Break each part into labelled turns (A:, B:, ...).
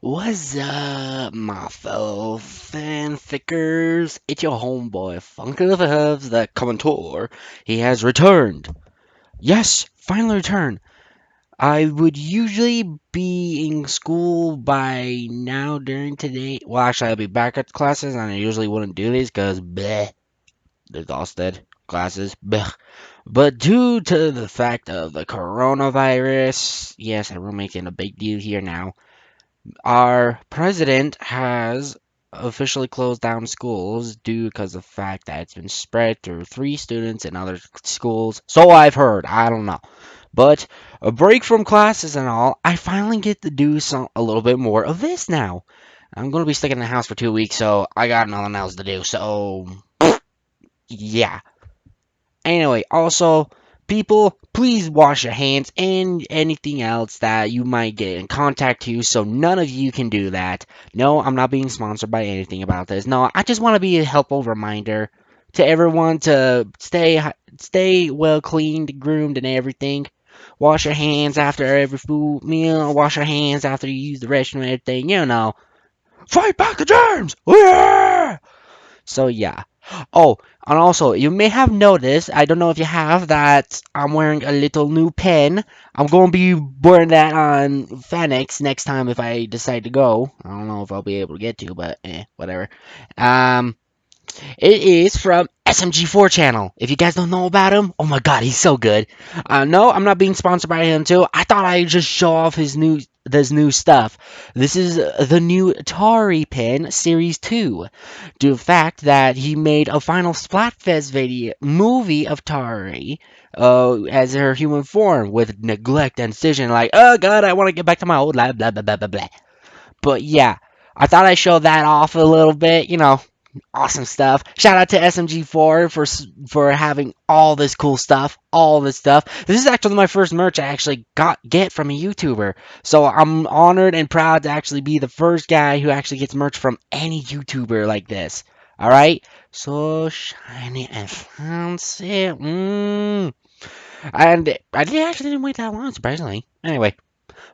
A: What's up, my fellow fanfickers? It's your homeboy, Funkin' of the Hubs, the commentator. He has returned. Yes, finally returned. I would usually be in school by now during today. Well, actually, I'll be back at classes, and I usually wouldn't do these because, bleh, exhausted classes, bleh. But due to the fact of the coronavirus, yes, we're making a big deal here now. Our president has officially closed down schools due because of the fact that it's been spread through three students in other schools. So I've heard. I don't know. But a break from classes and all, I finally get to do a little bit more of this now. I'm gonna be stuck in the house for 2 weeks, so I got nothing else to do. So yeah. Anyway, also, people, please wash your hands and anything else that you might get in contact to, so none of you can do that. No, I'm not being sponsored by anything about this. No, I just want to be a helpful reminder to everyone to stay well cleaned, groomed, and everything. Wash your hands after every food meal. Wash your hands after you use the restroom and everything. You know, fight back the germs. Yeah! So yeah. Oh, and also, you may have noticed, I don't know if you have, that I'm wearing a little new pen. I'm going to be wearing that on Phoenix next time if I decide to go. I don't know if I'll be able to get to, but whatever. Um, it is from SMG4 channel. If you guys don't know about him, oh my god, he's so good. No, I'm not being sponsored by him too. I thought I'd just show off this new stuff. This is the new Atari Pen Series 2. Due to the fact that he made a final Splatfest video movie of Tari as her human form with neglect and decision like, oh god, I want to get back to my old life, blah blah blah blah blah. But yeah, I thought I'd show that off a little bit, awesome stuff. Shout out to SMG4 for having all this cool stuff, all this stuff. This is actually my first merch I actually get from a YouTuber, so I'm honored and proud to actually be the first guy who actually gets merch from any YouTuber like this. All right, so shiny and fancy. And I didn't actually didn't wait that long, surprisingly. Anyway,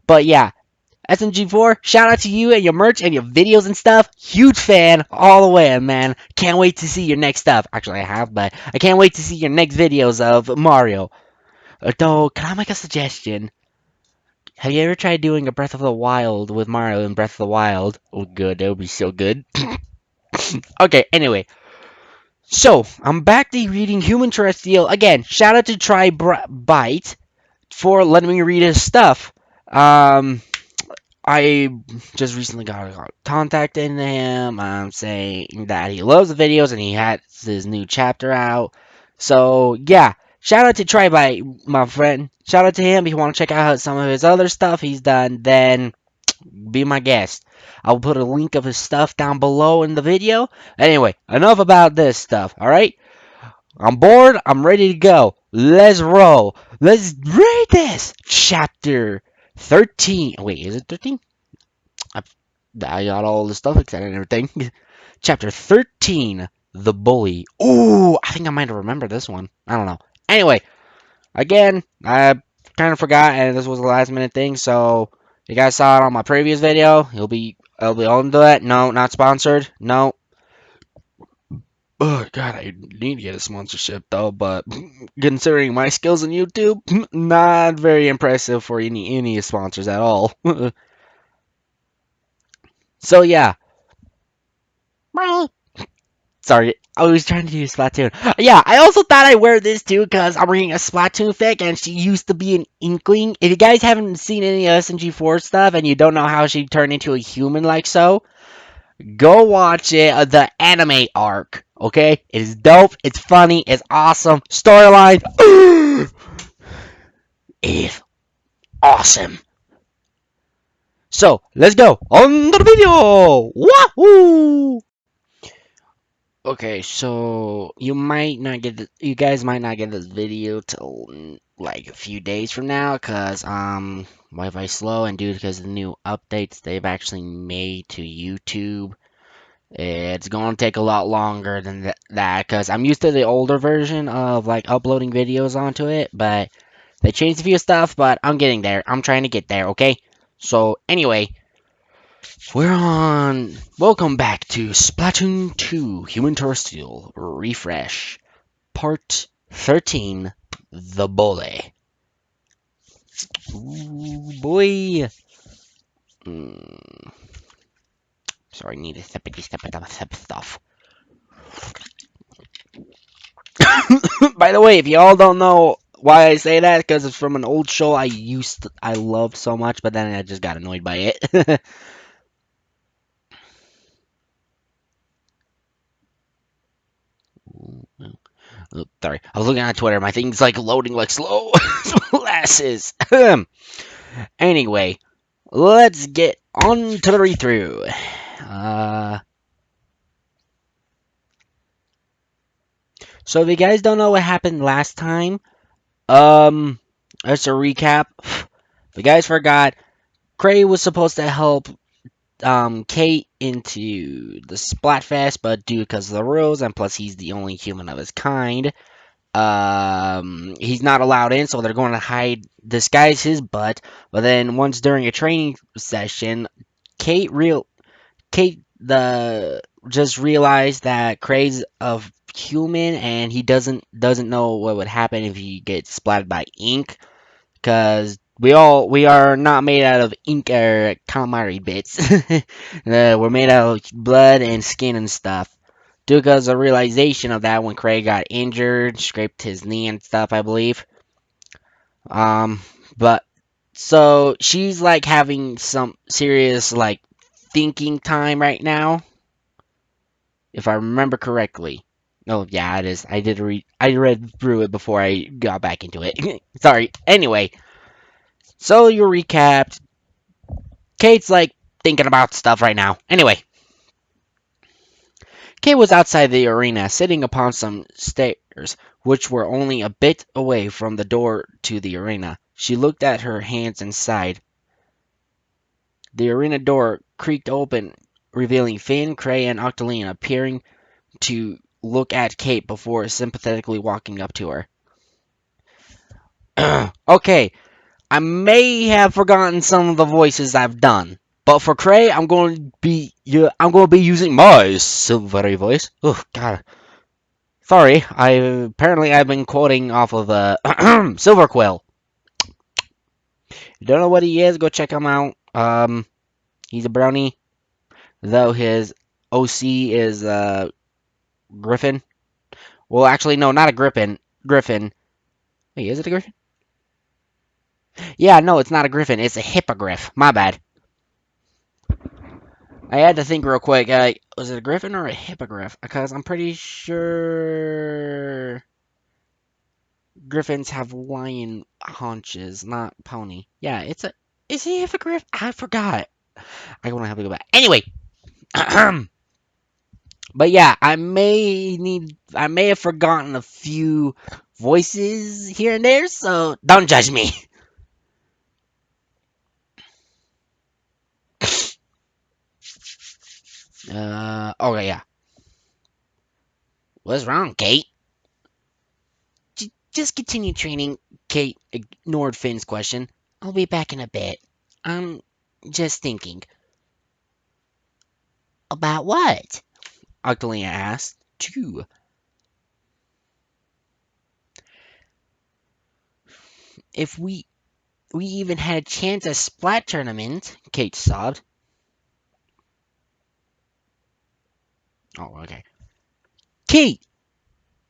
A: but yeah, SMG4, shout out to you and your merch and your videos and stuff. Huge fan all the way, man. Can't wait to see your next stuff. Actually, I have, but I can't wait to see your next videos of Mario. Though, can I make a suggestion? Have you ever tried doing a Breath of the Wild with Mario in Breath of the Wild? Oh, good. That would be so good. Okay, anyway. So, I'm back to reading Human-terrestrial. Again, shout out to Bite for letting me read his stuff. I just recently got contacted him saying that he loves the videos and he has his new chapter out. So yeah, shout out to Tribite, my friend. Shout out to him. If you want to check out some of his other stuff he's done, then be my guest. I'll put a link of his stuff down below in the video. Anyway, enough about this stuff, alright? I'm bored. I'm ready to go. Let's roll. Let's read this. Chapter 13. Wait, is it 13? I, I got all the stuff excited and everything. Chapter 13. The Bully. Ooh, I think I might have remembered this one. I don't know. Anyway, again, I kind of forgot, and this was a last minute thing, so you guys saw it on my previous video. I'll be on to it. No, not sponsored. No. Oh god, I need to get a sponsorship though, but considering my skills on YouTube, not very impressive for any sponsors at all. So yeah. Sorry, I was trying to do Splatoon. Yeah, I also thought I'd wear this too because I'm reading a Splatoon fic and she used to be an Inkling. If you guys haven't seen any SMG4 stuff and you don't know how she turned into a human like so, go watch it, the anime arc. Okay, it is dope. It's funny. It's awesome. Storyline is awesome. So let's go on to the video. Wahoo! Okay, so you guys might not get this video till like a few days from now, cause Wi-Fi slow and due because of the new updates they've actually made to YouTube. It's going to take a lot longer than that because I'm used to the older version of like uploading videos onto it, but they changed a few stuff, but I'm getting there. I'm trying to get there, okay? So, anyway, We're on. Welcome back to Splatoon 2 Human-terrestrial Refresh, Part 13, The Bully. Ooh, boy. Mm, sorry, need a step stuff. By the way, if y'all don't know why I say that, because it's from an old show I loved so much, but then I just got annoyed by it. Oh, sorry, I was looking at Twitter. My thing's like loading like slow molasses. Anyway, let's get on to the read through. Uh, so if you guys don't know what happened last time, just a recap. If you guys forgot, Cray was supposed to help Kate into the Splatfest, but due because of the rules, and plus he's the only human of his kind, he's not allowed in, so they're going to disguise his butt. But then once during a training session, Kate the just realized that Cray's a human and he doesn't know what would happen if he gets splattered by ink, because we are not made out of ink or calamari bits. We're made out of blood and skin and stuff. Due because of realization of that when Craig got injured, scraped his knee and stuff, I believe. Um, but so she's like having some serious like thinking time right now, if I remember correctly. Oh yeah, it is. I read through it before I got back into it. Sorry. Anyway, so you recapped. Kate's like thinking about stuff right now. Anyway, Kate was outside the arena, sitting upon some stairs, which were only a bit away from the door to the arena. She looked at her hands and sighed. The arena door creaked open, revealing Finn, Cray, and Octoline appearing to look at Kate before sympathetically walking up to her. Okay, I may have forgotten some of the voices I've done, but for Cray, I'm going to be using my silvery voice. Oh God, sorry. I've been quoting off of Silver Quill. You don't know what he is? Go check him out. He's a brownie, though his OC is Griffin. Well, actually, no, not a Griffin. Griffin. Wait, is it a Griffin? Yeah, no, it's not a Griffin. It's a hippogriff. My bad. I had to think real quick. Was it a Griffin or a hippogriff? Because I'm pretty sure Griffins have lion haunches, not pony. Yeah, is he a hippogriff? I forgot. I want to have to go back. Anyway, but yeah, I may have forgotten a few voices here and there, so don't judge me. Okay, yeah. What's wrong, Kate? Just continue training. Kate ignored Finn's question. I'll be back in a bit. I'm just thinking. About what? Octolina asked. Too. If we even had a chance at Splat tournament, Kate sobbed. Oh, okay. Kate,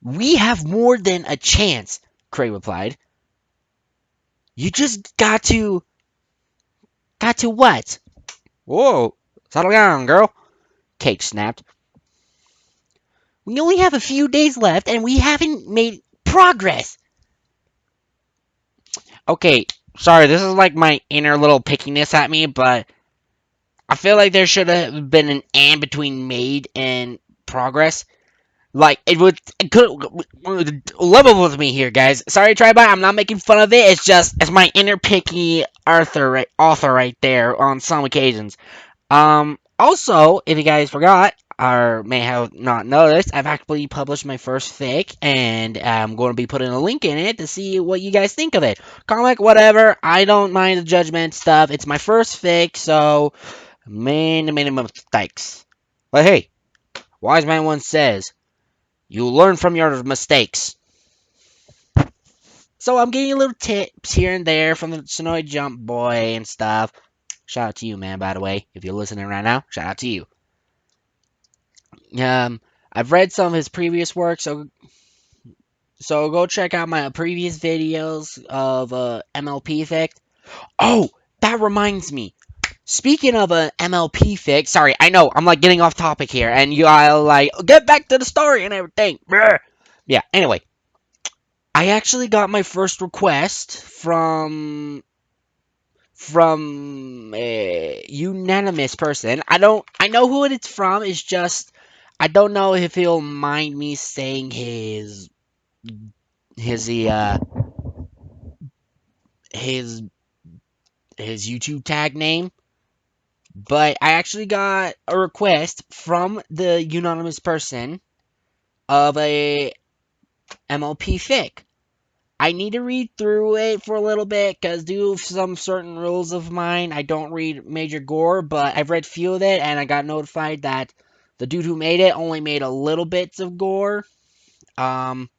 A: we have more than a chance, Cray replied. You just got to what? Whoa, settle down, girl, Kate snapped. We only have a few days left and we haven't made progress. Okay, sorry, this is like my inner little pickiness at me, but I feel like there should have been an and between made and progress. Like it could level with me here, guys. Sorry, Tribot, I'm not making fun of it. It's my inner picky author right there on some occasions. Also, if you guys forgot or may have not noticed, I've actually published my first fic, and I'm going to be putting a link in it to see what you guys think of it. Comic, whatever. I don't mind the judgment stuff. It's my first fic, so Many mistakes. But hey, wise man once says, you learn from your mistakes. So I'm getting little tips here and there from the Sonoy Jump Boy and stuff. Shout out to you, man, by the way. If you're listening right now, shout out to you. Um, I've read some of his previous work, so go check out my previous videos of MLP effect. Oh, that reminds me. Speaking of an MLP fix, sorry, I know I'm like getting off topic here, and you all like get back to the story and everything. Brr. Yeah. Anyway, I actually got my first request from a unanimous person. I know who it's from. It's just I don't know if he'll mind me saying his his his YouTube tag name. But I actually got a request from the unanimous person of a MLP fic. I need to read through it for a little bit because due to some certain rules of mine, I don't read major gore, but I've read few of it and I got notified that the dude who made it only made a little bits of gore. Um,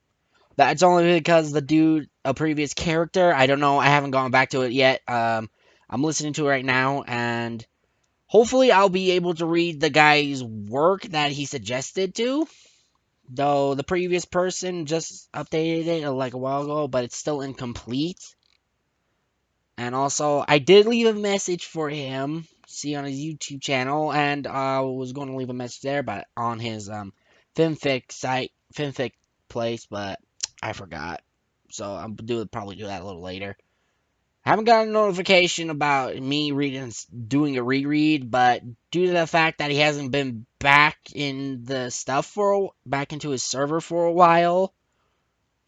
A: that's only because the dude, a previous character, I don't know, I haven't gone back to it yet. I'm listening to it right now and hopefully I'll be able to read the guy's work that he suggested to. Though the previous person just updated it like a while ago, but it's still incomplete. And also, I did leave a message for him, see on his YouTube channel, and I was going to leave a message there, but on his fanfic site, fanfic place, but I forgot. So I'm probably do that a little later. I haven't got a notification about me reading, doing a reread, but due to the fact that he hasn't been back in the stuff back into his server for a while,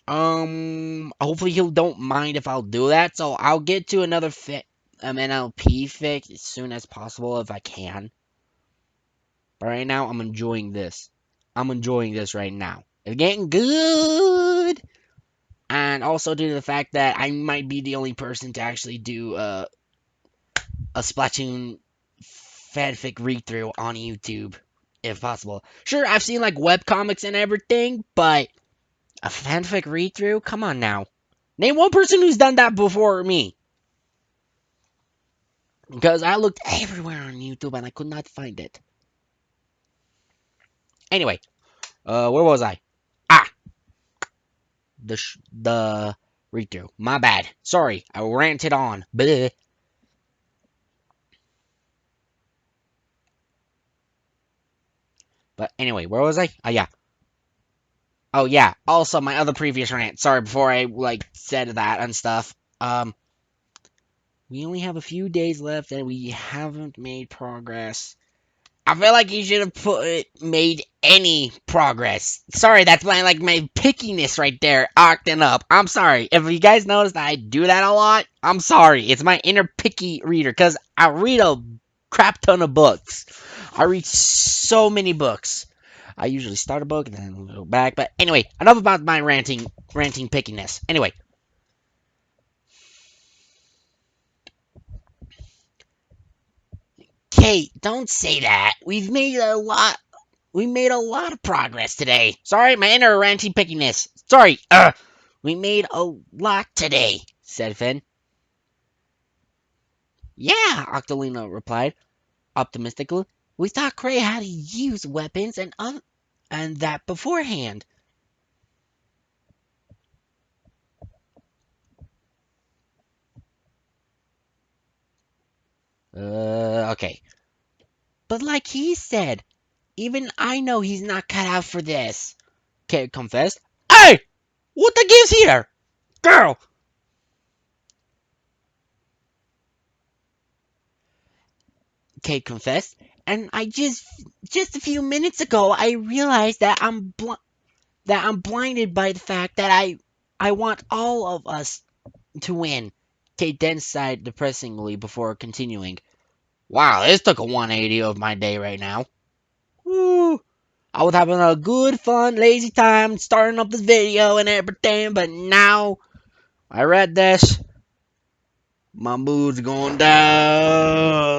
A: hopefully he don't mind if I'll do that. So I'll get to another NLP fix as soon as possible if I can. But right now, I'm enjoying this. I'm enjoying this right now. It's getting good. And also due to the fact that I might be the only person to actually do a Splatoon fanfic read through on YouTube, if possible. Sure, I've seen like webcomics and everything, but a fanfic read through? Come on now. Name one person who's done that before me. Because I looked everywhere on YouTube and I could not find it. Anyway, where was I? Ah, the read through. My bad. Sorry, I ranted on. Bleh. But anyway, where was I? Oh yeah. Oh yeah. Also, my other previous rant. Sorry, before I like said that and stuff. We only have a few days left and we haven't made progress. I feel like you should have made any progress. Sorry, that's my pickiness right there acting up. I'm sorry. If you guys notice that I do that a lot, I'm sorry. It's my inner picky reader because I read a crap ton of books. I read so many books. I usually start a book and then go back. But anyway, enough about my ranting pickiness. Anyway, Kate, don't say that. We made a lot of progress today. Sorry, my inner ranty pickiness. Sorry. We made a lot today, said Finn. Yeah, Octolina replied, optimistically. We taught Cray how to use weapons and that beforehand. Okay. But like he said, even I know he's not cut out for this, Kate confessed. Hey! What the gives here? Girl! Kate confessed. And I just a few minutes ago, I realized that I'm blinded by the fact that I want all of us to win. Kate then sighed depressingly before continuing. Wow, this took a 180 of my day right now. Woo. I was having a good, fun, lazy time starting up this video and everything, but now I read this. My mood's going down.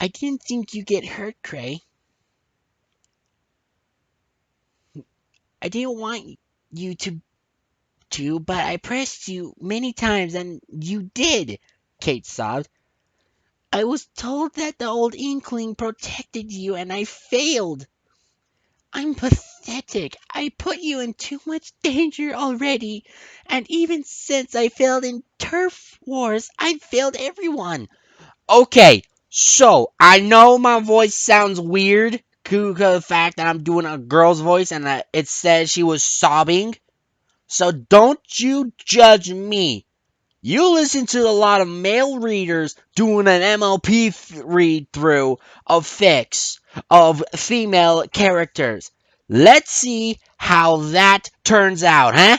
A: I didn't think you get hurt, Cray. I didn't want you to, but I pressed you many times and you did, Kate sobbed. I was told that the old Inkling protected you and I failed. I'm pathetic. I put you in too much danger already. And even since I failed in turf wars, I've failed everyone. Okay, so I know my voice sounds weird due to the fact that I'm doing a girl's voice and that it says she was sobbing. So don't you judge me. You listen to a lot of male readers doing an MLP read through of fics of female characters. Let's see how that turns out, huh?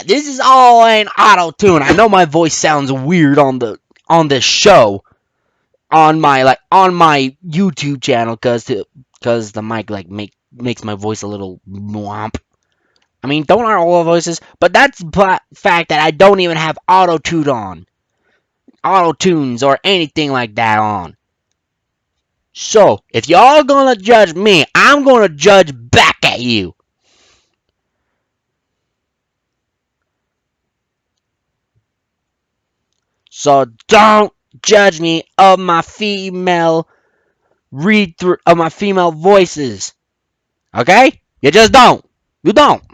A: This is all in auto tune. I know my voice sounds weird on this show on my YouTube channel cuz the mic makes my voice a little mwomp. I mean, don't are all voices, but that's the fact that I don't even have auto tunes or anything like that on. So, if y'all gonna judge me, I'm gonna judge back at you. So don't judge me of my female read through of my female voices. Okay? You just don't. You don't.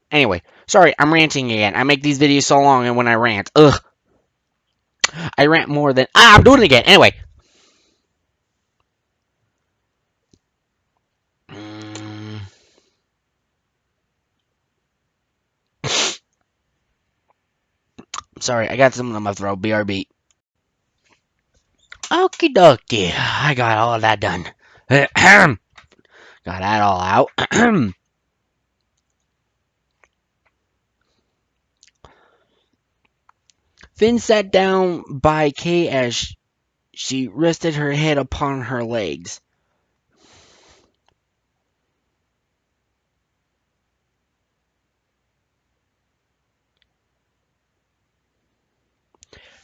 A: Anyway, sorry, I'm ranting again. I make these videos so long and when I rant, I rant more than I'm doing it again. Anyway. Mm, sorry, I got something on my throat. BRB. Okie dokie. I got all of that done. got that all out. Finn sat down by Kay as she rested her head upon her legs.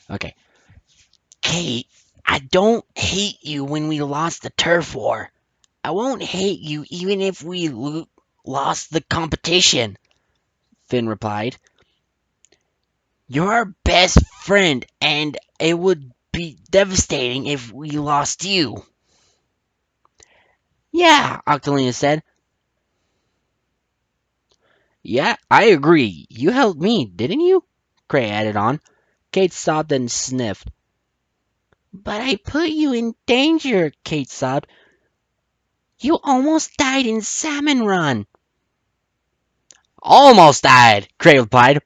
A: Okay. Kate, I don't hate you when we lost the turf war. I won't hate you even if we lost the competition, Finn replied. You're our best friend, and it would be devastating if we lost you. Yeah, Octolina said. Yeah, I agree. You helped me, didn't you? Cray added on. Kate sobbed and sniffed. But I put you in danger, Kate sobbed. You almost died in Salmon Run. Almost died, Cray replied.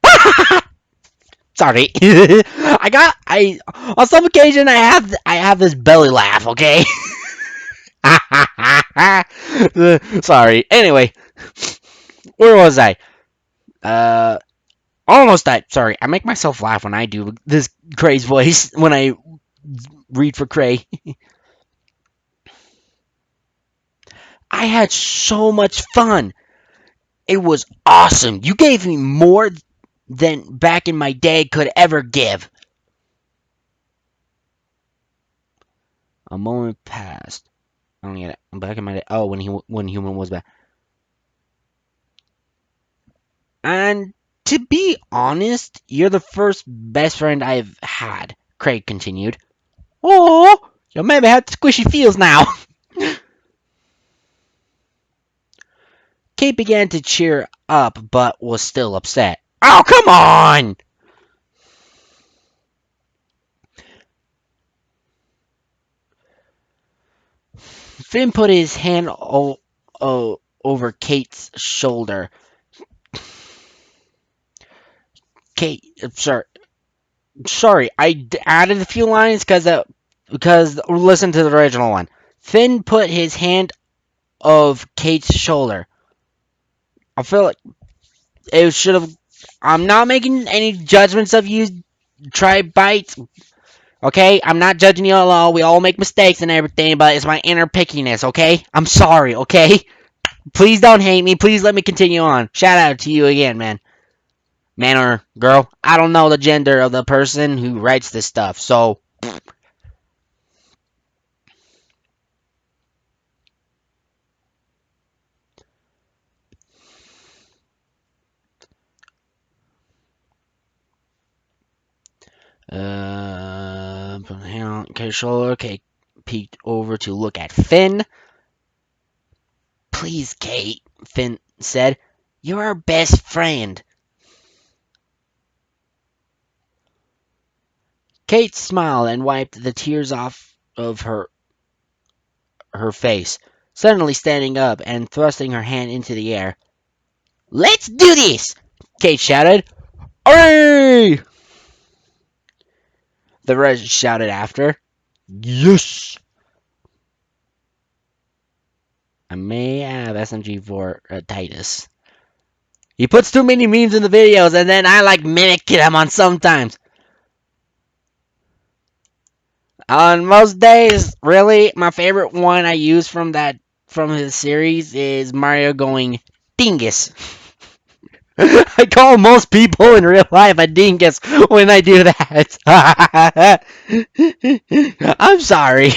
A: Sorry. I on some occasion I have this belly laugh, okay? Sorry. Anyway, where was I? Uh almost died. Sorry. I make myself laugh when I do this Cray's voice when I read for Cray. I had so much fun. It was awesome. You gave me more than back in my day could ever give. A moment passed. I don't get it. Back in my day. Oh, when human was back. And to be honest, you're the first best friend I've had. Craig continued. Oh, you maybe have squishy feels now. Kate began to cheer up, but was still upset. Oh, come on! Finn put his hand over Kate's shoulder. Kate, sorry, I added a few lines because listen to the original one. Finn put his hand of Kate's shoulder. I feel like it should have. I'm not making any judgments of you. Try bites. Okay, I'm not judging you at all. We all make mistakes and everything, but it's my inner pickiness. Okay, I'm sorry. Okay, please don't hate me. Please let me continue on. Shout out to you again, man. Man or girl, I don't know the gender of the person who writes this stuff, so. Hang on, okay, shoulder, okay, peeked over to look at Finn. Please, Kate, Finn said. You're our best friend. Kate smiled and wiped the tears off of her face, suddenly standing up and thrusting her hand into the air. Let's do this! Kate shouted. Hooray! The rest shouted after. Yes! I may have SMG for Titus. He puts too many memes in the videos and then I like mimic them on sometimes. On most days, really, my favorite one I use from his series is Mario going dingus. I call most people in real life a dingus when I do that. I'm sorry.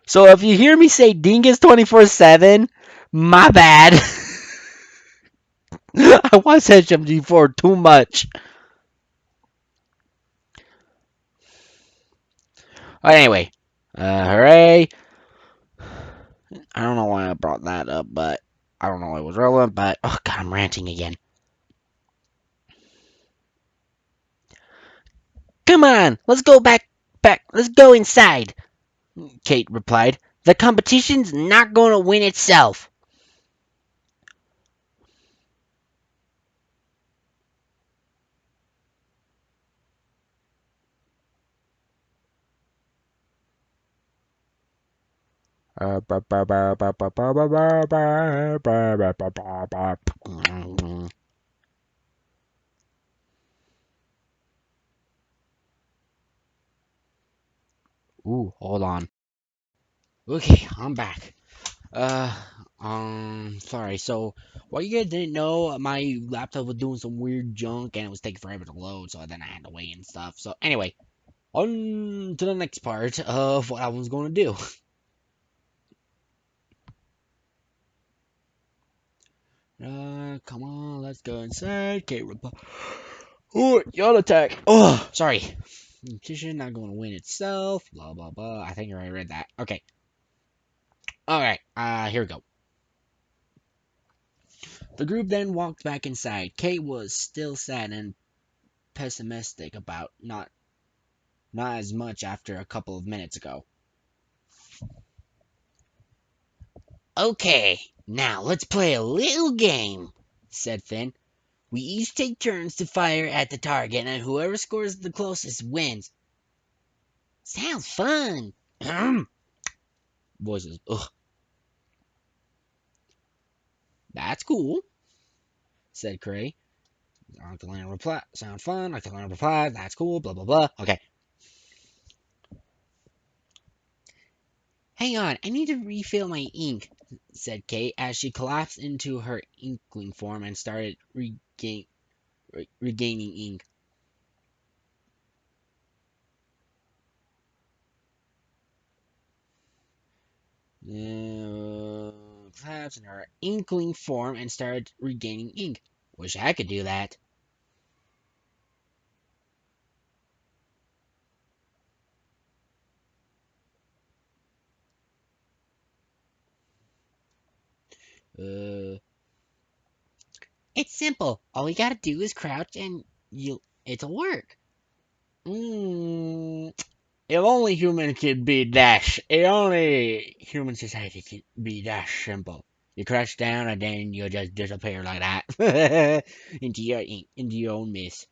A: So if you hear me say dingus 24/7, my bad. I watch HMG4 too much. But anyway, hooray. I don't know why I brought that up, but I don't know why it was relevant, but oh god, I'm ranting again. Come on, let's go inside, Kate replied. The competition's not going to win itself. Ooh, hold on. Okay, I'm back. Uh, sorry. So, what you guys didn't know, my laptop was doing some weird junk and it was taking forever to load, so then I had to wait and stuff. So, anyway, on to the next part of what I was going to do. Come on, let's go inside. Okay, oh, yawn attack. Oh, sorry. Competition not going to win itself. Blah blah blah. I think I already read that. Okay. All right. Here we go. The group then walked back inside. Kate was still sad and pessimistic about not as much after a couple of minutes ago. Okay, now let's play a little game, said Finn. We each take turns to fire at the target, and whoever scores the closest wins. Sounds fun. Voices. Ugh. That's cool, said Cray. Uncle Leonard reply. Sound fun. Uncle Leonard reply. That's cool. Blah blah blah. Okay. Hang on, I need to refill my ink, said Kate as she collapsed into her inkling form and started regaining ink. Collapsed in her inkling form and started regaining ink. Wish I could do that. Uh, it's simple. All we gotta do is crouch and it'll work. Mm, if only human could be dash. If only human society could be dash simple. You crouch down and then you just disappear like that into your own mist.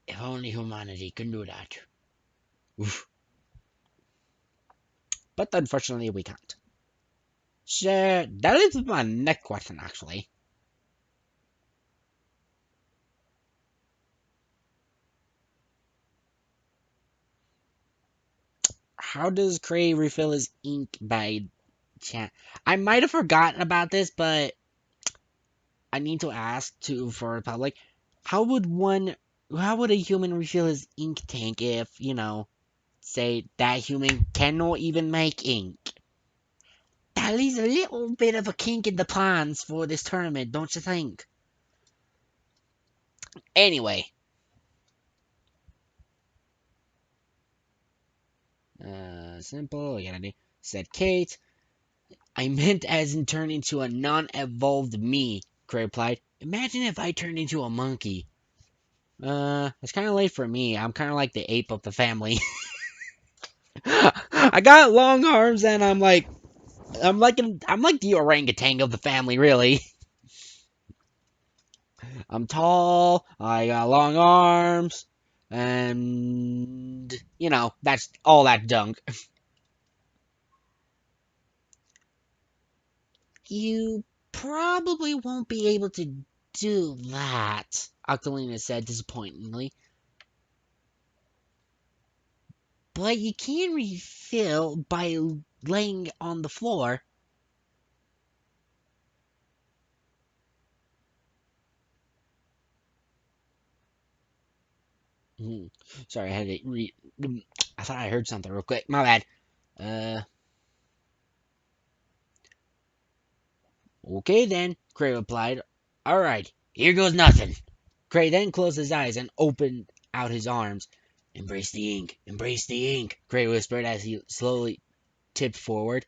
A: If only humanity can do that. Oof. But unfortunately, we can't. So that is my next question, actually. How does Cray refill his ink by chance? I might have forgotten about this, but I need to ask to for the public, how would one, how would a human refill his ink tank if, say that human cannot even make ink? That leaves a little bit of a kink in the plans for this tournament, don't you think? Anyway, simple, said Kate. I meant as in turn into a non-evolved me, Cray replied. Imagine if I turned into a monkey. It's kind of late for me. I'm kind of like the ape of the family. I got long arms and I'm like the orangutan of the family, really. I'm tall, I got long arms, and that's all that junk. You probably won't be able to do that, Octolina said disappointingly. But you can refill by laying on the floor. Hmm. Sorry, I had to I thought I heard something real quick. My bad. Uh, okay then, Cray replied. Alright, here goes nothing. Cray then closed his eyes and opened out his arms. Embrace the ink, embrace the ink, Cray whispered as he slowly tipped forward.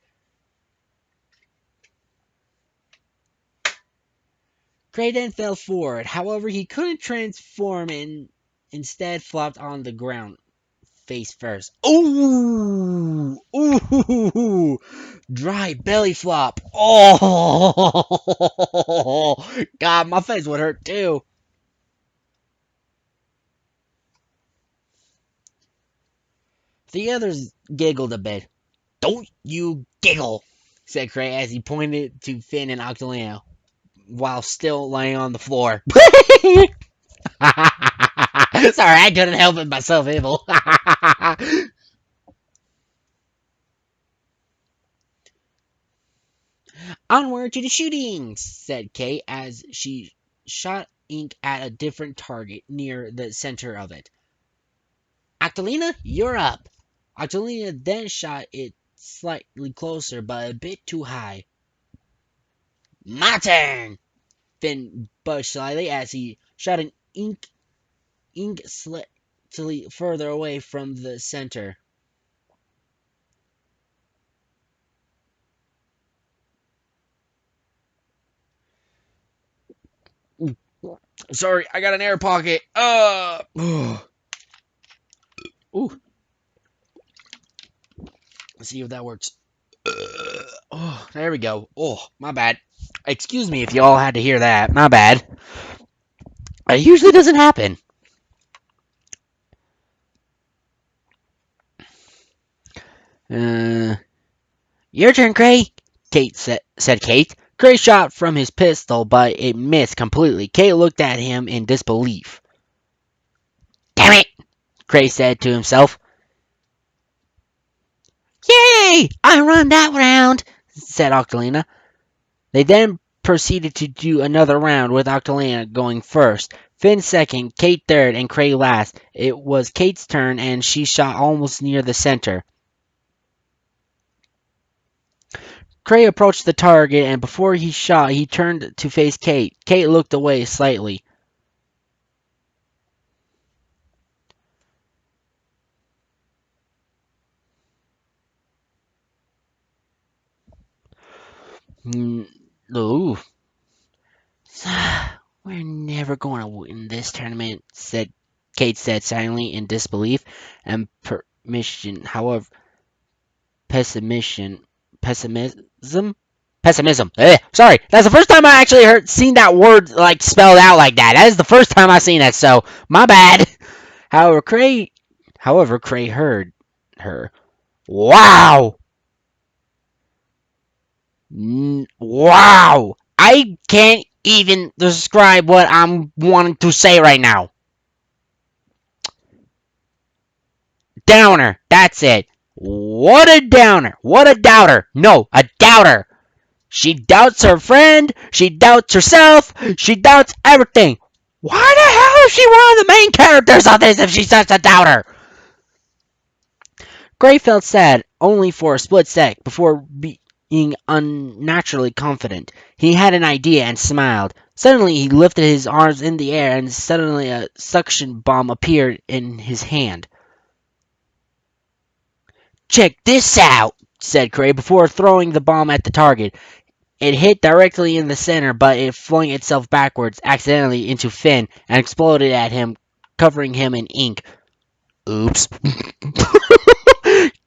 A: Cray then fell forward. However, he couldn't transform and instead flopped on the ground, face first. Ooh! Ooh! Dry belly flop. Oh! God, my face would hurt too. The others giggled a bit. Don't you giggle, said Cray as he pointed to Finn and Octolino while still laying on the floor. Sorry, I couldn't help it myself, evil. Onward to the shooting, said Kay as she shot ink at a different target near the center of it. Octolina, you're up. Octolina then shot it slightly closer, but a bit too high. My turn! Finn budged slightly as he shot an ink slightly further away from the center. Sorry, I got an air pocket. Ooh, let's see if that works. Oh, there we go. Oh, my bad. Excuse me if y'all had to hear that. My bad. It usually doesn't happen. Uh, your turn, Cray. Said Kate. Cray shot from his pistol, but it missed completely. Kate looked at him in disbelief. Damn it! Cray said to himself. Yay! I run that round, said Octolina. They then proceeded to do another round with Octolina going first, Finn second, Kate third, and Cray last. It was Kate's turn, and she shot almost near the center. Cray approached the target, and before he shot, he turned to face Kate. Kate looked away slightly. Mm, ooh. We're never going to win this tournament, said Kate said silently in disbelief and permission. However, pessimism, pessimism, pessimism. Sorry, that's the first time I actually seen that word like spelled out like that. That is the first time I seen that. So my bad. However, Cray heard her. Wow, wow. I can't even describe what I'm wanting to say right now. Downer. That's it. What a downer. What a doubter. No, a doubter. She doubts her friend, she doubts herself, she doubts everything. Why the hell is she one of the main characters of this if she's such a doubter? Gray felt sad only for a split sec before being unnaturally confident. He had an idea and smiled. Suddenly he lifted his arms in the air and suddenly a suction bomb appeared in his hand. "Check this out," said Gray before throwing the bomb at the target. It hit directly in the center, but it flung itself backwards accidentally into Finn and exploded at him, covering him in ink. Oops.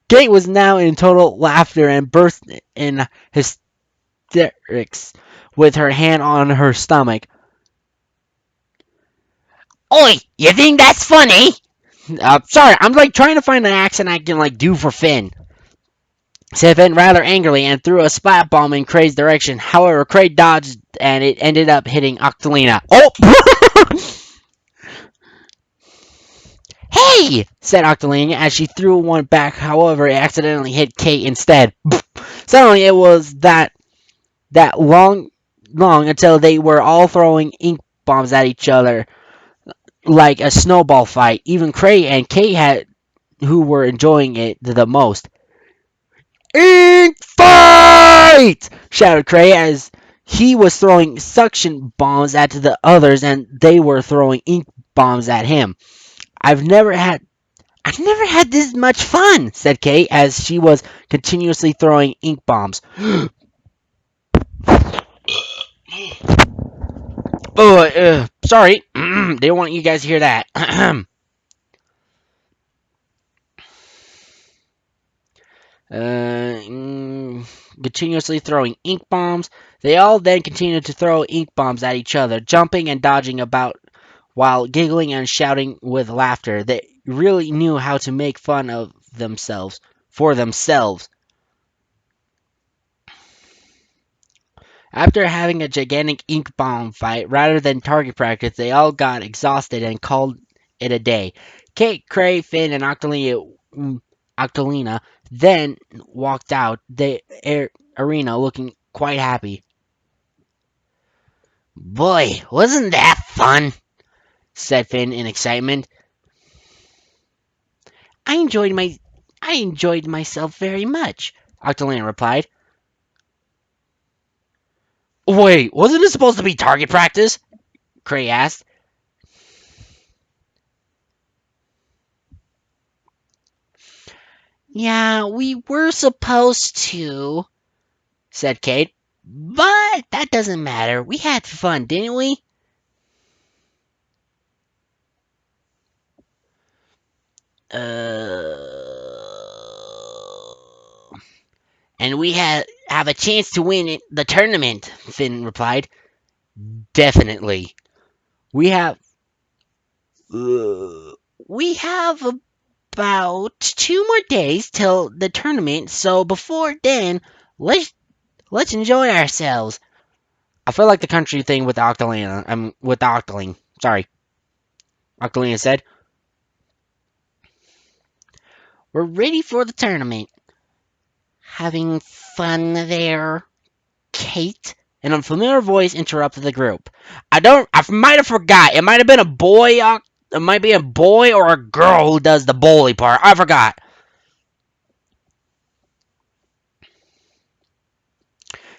A: Kate was now in total laughter and burst in hysterics with her hand on her stomach. "Oi, you think that's funny?" Sorry, I'm trying to find an accent I can do for Finn. Said Finn rather angrily and threw a splat bomb in Cray's direction. However, Cray dodged and it ended up hitting Octolina. Oh! "Hey!" said Octolina as she threw one back. However, it accidentally hit Kate instead. Suddenly, it was that long until they were all throwing ink bombs at each other like a snowball fight. Even Cray and Kate had who were enjoying it the most. "Ink fight!" shouted Cray as he was throwing suction bombs at the others and they were throwing ink bombs at him. I've never had this much fun," said Kate as she was continuously throwing ink bombs. Oh, sorry. They don't want you guys to hear that. Continuously throwing ink bombs. They all then continued to throw ink bombs at each other, jumping and dodging about while giggling and shouting with laughter. They really knew how to make fun of themselves for themselves. After having a gigantic ink bomb fight rather than target practice, they all got exhausted and called it a day. Kate, Cray, Finn, and Octolina then walked out the arena looking quite happy. "Boy, wasn't that fun?" said Finn in excitement. I enjoyed myself very much," Octolina replied. "Wait, wasn't it supposed to be target practice?" Cray asked. "Yeah, we were supposed to," said Kate. "But that doesn't matter. We had fun, didn't we?" And we have a chance to win the tournament, Finn replied. "Definitely. We have uh, we have about 2 more days till the tournament, so before then, let's enjoy ourselves." I feel like the country thing with Octolina. With Octoling. Sorry, Octolina said. "We're ready for the tournament." "Having fun there, Kate?" An unfamiliar voice interrupted the group. I might have forgot. It might have been a boy. It might be a boy or a girl who does the bully part. I forgot.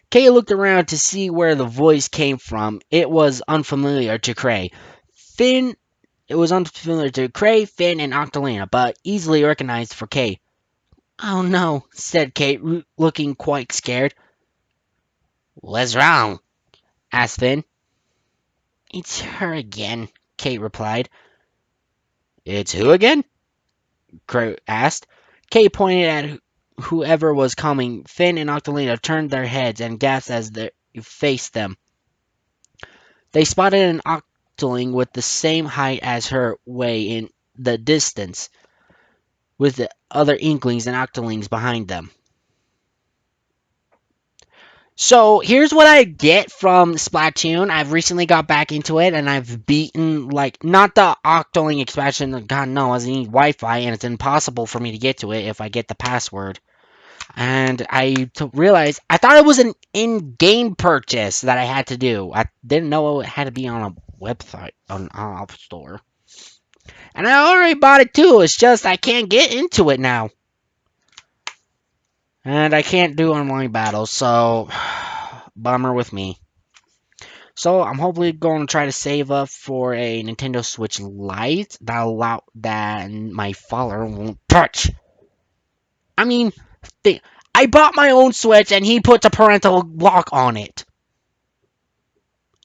A: Kate looked around to see where the voice came from. It was unfamiliar to Cray. Finn. It was unfamiliar to Cray, Finn, and Octolina, but easily recognized for Kate. "Oh no," said Kate, looking quite scared. "What's wrong?" asked Finn. "It's her again," Kate replied. "It's who again?" Crow asked. Kate pointed at whoever was coming. Finn and Octolina turned their heads and gasped as they faced them. They spotted an Octoling with the same height as her way in the distance, with the other Inklings and Octolings behind them. So here's what I get from Splatoon. I've recently got back into it and I've beaten, not the Octoling expansion. God no, I need Wi-Fi and it's impossible for me to get to it if I get the password. And realized I thought it was an in-game purchase that I had to do. I didn't know it had to be on a website, on an app store. And I already bought it too. It's just I can't get into it now. And I can't do online battles, so bummer with me. So I'm hopefully going to try to save up for a Nintendo Switch Lite that my father won't touch. I mean, I bought my own Switch and he puts a parental lock on it.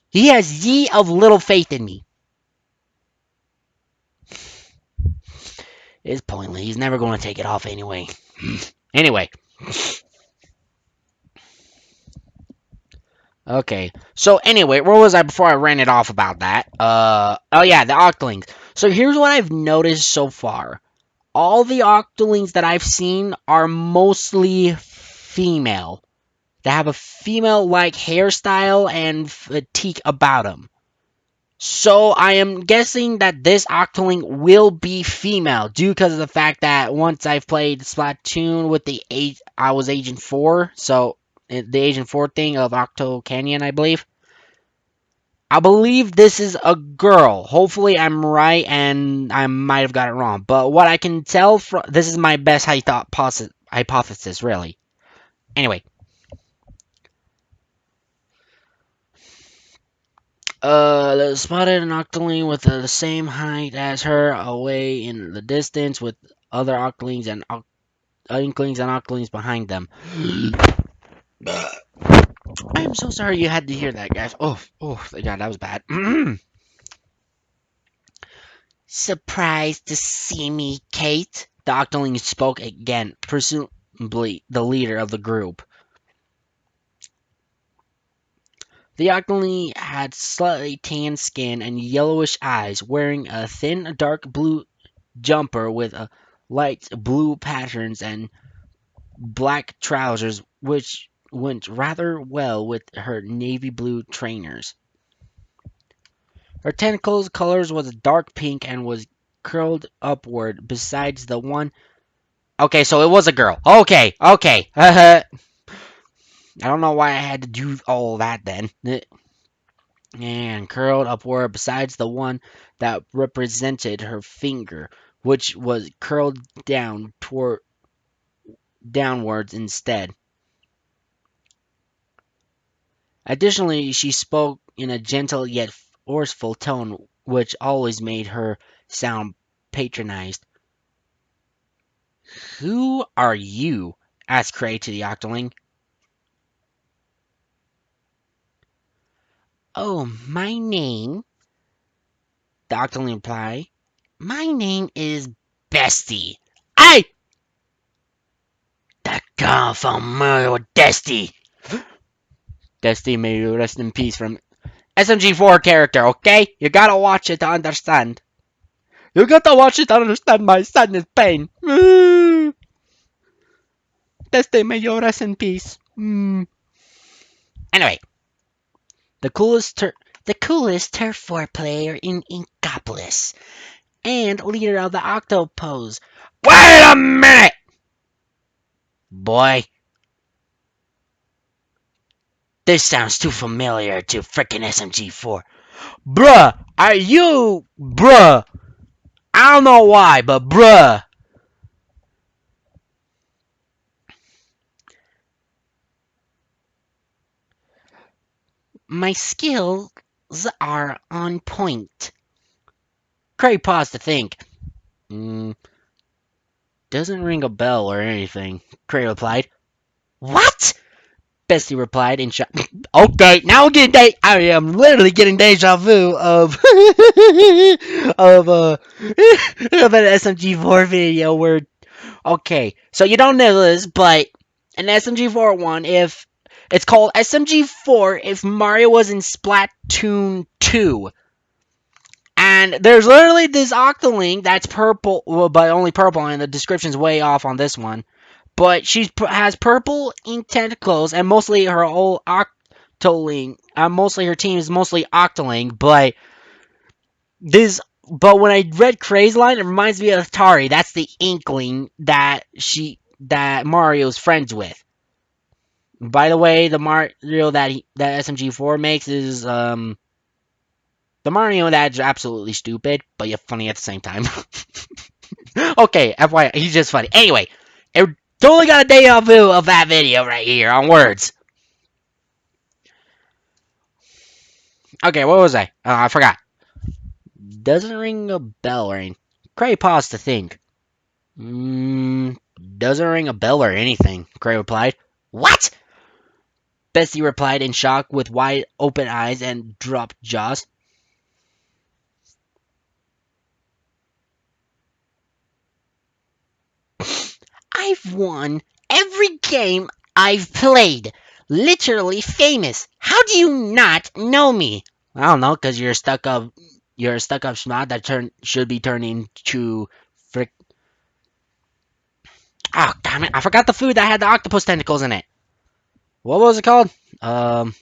A: He has ye of little faith in me. It's pointless. He's never going to take it off anyway. Anyway. Okay. So anyway, where was I before I ran it off about that? Oh yeah, the Octolings. So here's what I've noticed so far. All the Octolings that I've seen are mostly female. They have a female-like hairstyle and fatigue about them. So I am guessing that this Octoling will be female due because of the fact that once I've played Splatoon with I was Agent 4, so the Agent 4 thing of Octo Canyon, I believe. I believe this is a girl. Hopefully I'm right and I might have got it wrong. But what I can tell from this is my best hypothesis, really. Anyway, spotted an octoling with the same height as her away in the distance with other octolings and inklings and octolings behind them. I am so sorry you had to hear that, guys. Oh, thank God, that was bad. Surprised to see me, Kate? The octoling spoke again, presumably the leader of the group. The octoling had slightly tan skin and yellowish eyes, wearing a thin dark blue jumper with a light blue patterns and black trousers, which went rather well with her navy blue trainers. Her tentacles colors was dark pink and was curled upward besides the one. Okay, so it was a girl. Okay. I don't know why I had to do all that then. And curled upward besides the one that represented her finger, which was curled downwards instead. Additionally, she spoke in a gentle yet forceful tone, which always made her sound patronized. "Who are you?" asked Cray to the Octoling. "Oh, my name," the Octoling replied. "My name is Bestie." "Hey! That guy from murder with Desty." Desty may rest in peace from SMG4 character, okay? You gotta watch it to understand. You gotta watch it to understand my sadness pain. Desty may you rest in peace. Anyway, the coolest turf war player in Inkopolis and leader of the Octopose. Wait a minute! Boy, this sounds too familiar to frickin' SMG4. Bruh, bruh? I don't know why, but bruh. My skills are on point. Craig paused to think. Doesn't ring a bell or anything, Craig replied. What? Bessie replied in shock. Okay, now I'm getting I am literally getting deja vu of of of an SMG4 video where okay, so you don't know this, but an SMG4 one, if it's called SMG4 if Mario was in Splatoon 2. And there's literally this Octoling that's purple, well, but only purple, and the description's way off on this one. But she has purple ink tentacles, and mostly her whole Octoling, mostly her team is mostly Octoling, but when I read Cray's line, it reminds me of Atari. That's the Inkling that that Mario's friends with. By the way, the Mario that SMG4 makes is the Mario that's absolutely stupid, but yet funny at the same time. Okay, FYI, he's just funny. Anyway, it totally got a deja vu of that video right here on words. Okay, what was I? I forgot. Doesn't ring a bell or anything. Cray paused to think. Doesn't ring a bell or anything, Cray replied. What? Bessie replied in shock with wide open eyes and dropped jaws. I've won every game I've played. Literally famous. How do you not know me? I don't know, cause you're a stuck up smart that should be turned into frick. Oh damn it! I forgot the food that had the octopus tentacles in it. What was it called? Um,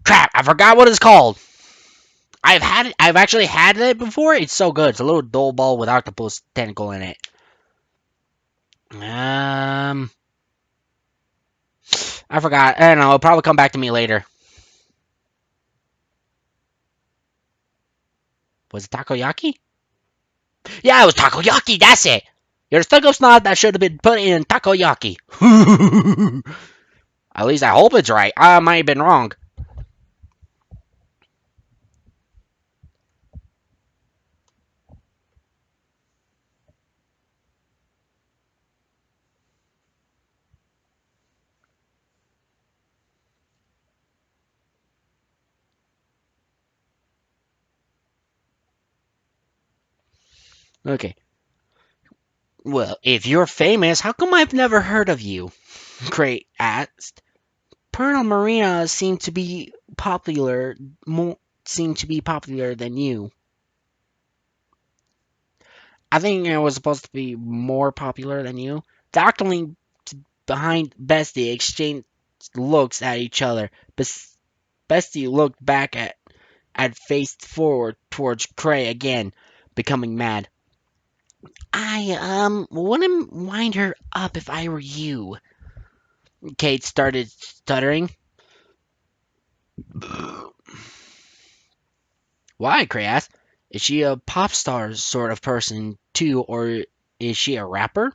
A: Crap! I forgot what it's called. I've actually had it before. It's so good. It's a little dough ball with octopus tentacle in it. Um, I forgot. I don't know. It'll probably come back to me later. Was it takoyaki? Yeah, it was takoyaki. That's it. You're a stuck-up snot that should have been put in takoyaki. At least I hope it's right. I might have been wrong. Okay. Well, if you're famous, how come I've never heard of you? Crate asked. Pearl Marina more, seem to be popular than you. I think it was supposed to be more popular than you. The Octoling behind Bestie exchanged looks at each other. Bestie looked back at faced forward towards Cray again, becoming mad. I wouldn't wind her up if I were you. Kate started stuttering. Why? Cray asked. Is she a pop star sort of person too, or is she a rapper?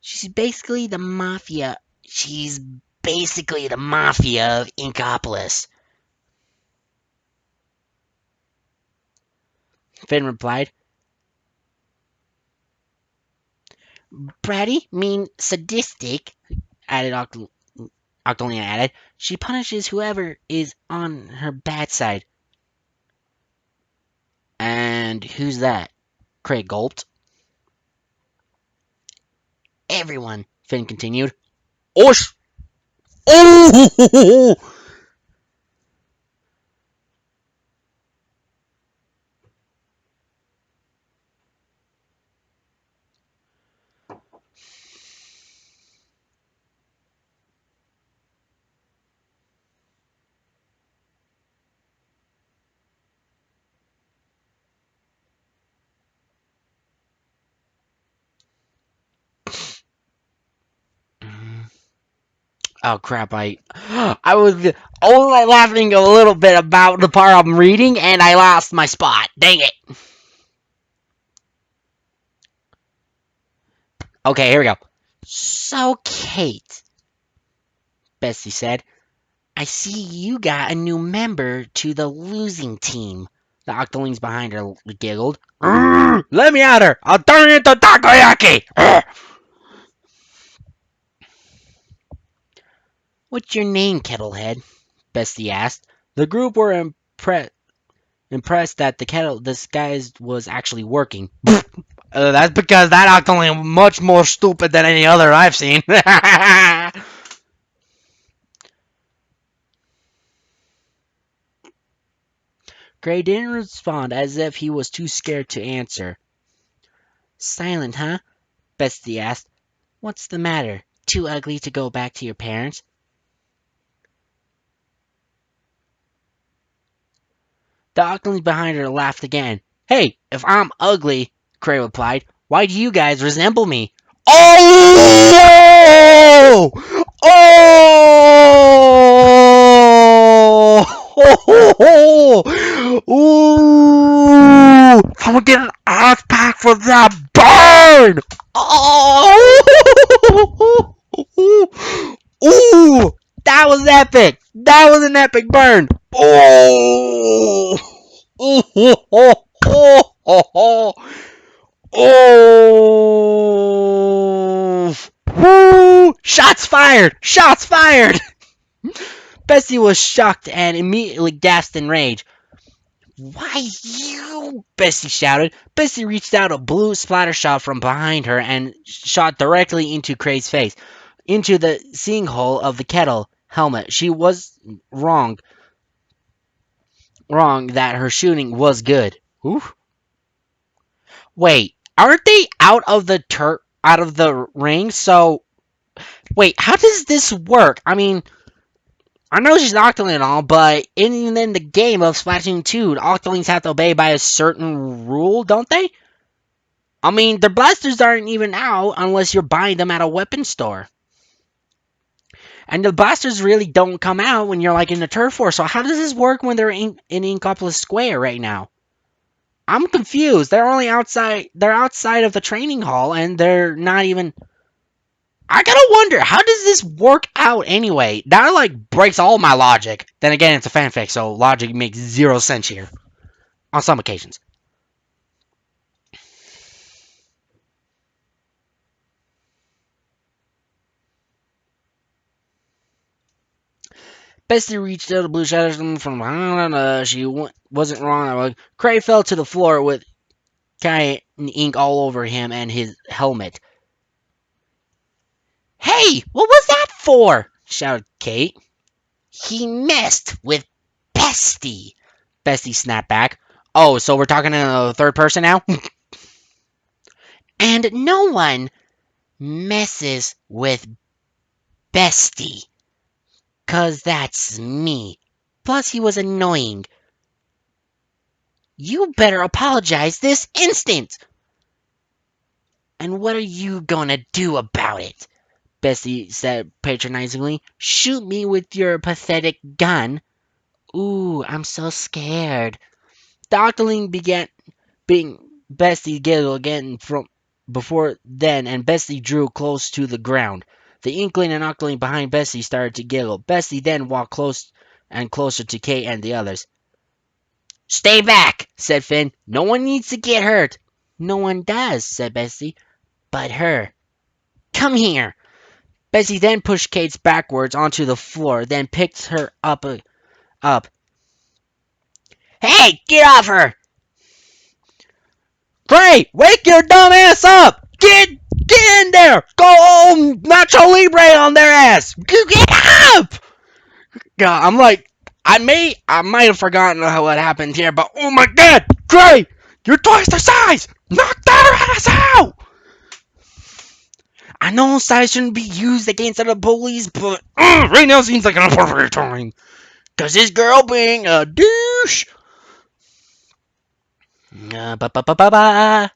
A: She's basically the mafia. She's basically the mafia of Inkopolis. Finn replied. Bratty mean sadistic, added Octolina added. She punishes whoever is on her bad side. And who's that? Craig gulped. Everyone, Finn continued. Osh! Oh! Oh crap! I was only laughing a little bit about the part I'm reading, and I lost my spot. Dang it! Okay, here we go. So, Kate, Bessie said, I see you got a new member to the losing team. The Octolings behind her giggled. Let me at her! I'll turn into takoyaki! What's your name, Kettlehead? Bessie asked. The group were impressed that the kettle disguise was actually working. That's because that Octoling is much more stupid than any other I've seen. Gray didn't respond as if he was too scared to answer. Silent, huh? Bessie asked. What's the matter? Too ugly to go back to your parents? The Octolings behind her laughed again. Hey, if I'm ugly, Cray replied, why do you guys resemble me? Oh! Oh! Ooh! Someone get an ice pack for that burn! Oh! Ooh! That was epic! That was an epic burn! Oh! Oh! Oh! Oh! Oh! Oh! Woo! Shots fired! Shots fired! Bessie was shocked and immediately gasped in rage. Why you? Bessie shouted. Bessie reached out a blue splatter shot from behind her and shot directly into Cray's face, into the seeing hole of the kettle helmet. She was wrong, wrong that her shooting was good. Oof. Wait, aren't they out of the ring? So wait, how does this work? I mean, I know she's an Octoling and all, but in the game of Splatoon 2, the Octolings have to obey by a certain rule, don't they? I mean, their blasters aren't even out unless you're buying them at a weapon store. And the blasters really don't come out when you're like in the turf war. So how does this work when they're in Inkopolis Square right now? I'm confused. They're only outside. They're outside of the training hall, and they're not even. I gotta wonder, how does this work out anyway? That like breaks all my logic. Then again, it's a fanfic, so logic makes zero sense here. On some occasions. Bessie reached out the blue shadows from behind. She wasn't wrong. Cray fell to the floor with cayenne ink all over him and his helmet. Hey, what was that for? Shouted Kate. He messed with Bestie. Bestie snapped back. Oh, so we're talking in a third person now? And no one messes with Bestie. 'Cause that's me. Plus, he was annoying. You better apologize this instant. And what are you gonna do about it? Bessie said patronizingly. Shoot me with your pathetic gun. Ooh, I'm so scared. The Octoling began being Bessie giggled again from before then, and Bessie drew close to the ground. The Inkling and Octoling behind Bessie started to giggle. Bessie then walked close and closer to Kate and the others. Stay back, said Finn. No one needs to get hurt. No one does, said Bessie. But her. Come here. Bessie then pushed Kate backwards onto the floor, then picked her up. Hey, get off her! Gray, wake your dumb ass up! Get in there! Go Nacho Libre on their ass! Get up! God, I'm like, I might have forgotten what happened here, but oh my god, Gray, you're twice the size! Knock that ass out! I know size shouldn't be used against other bullies, but right now seems like an appropriate time. Cause this girl being a douche. Ba ba ba ba ba.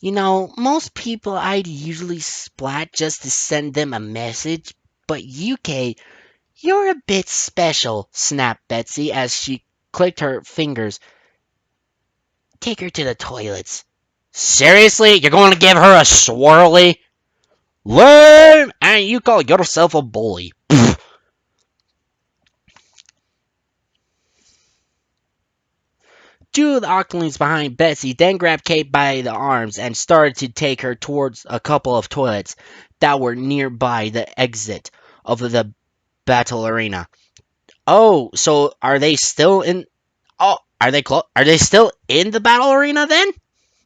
A: You know, most people I'd usually splat just to send them a message, but UK, you're a bit special, snapped Betsy as she clicked her fingers. Take her to the toilets. Seriously? You're going to give her a swirly? Lame! And you call yourself a bully. Two of the Octolings behind Betsy then grabbed Kate by the arms and started to take her towards a couple of toilets that were nearby the exit of the battle arena. Oh, so are they still in? Oh, are they still in the battle arena then?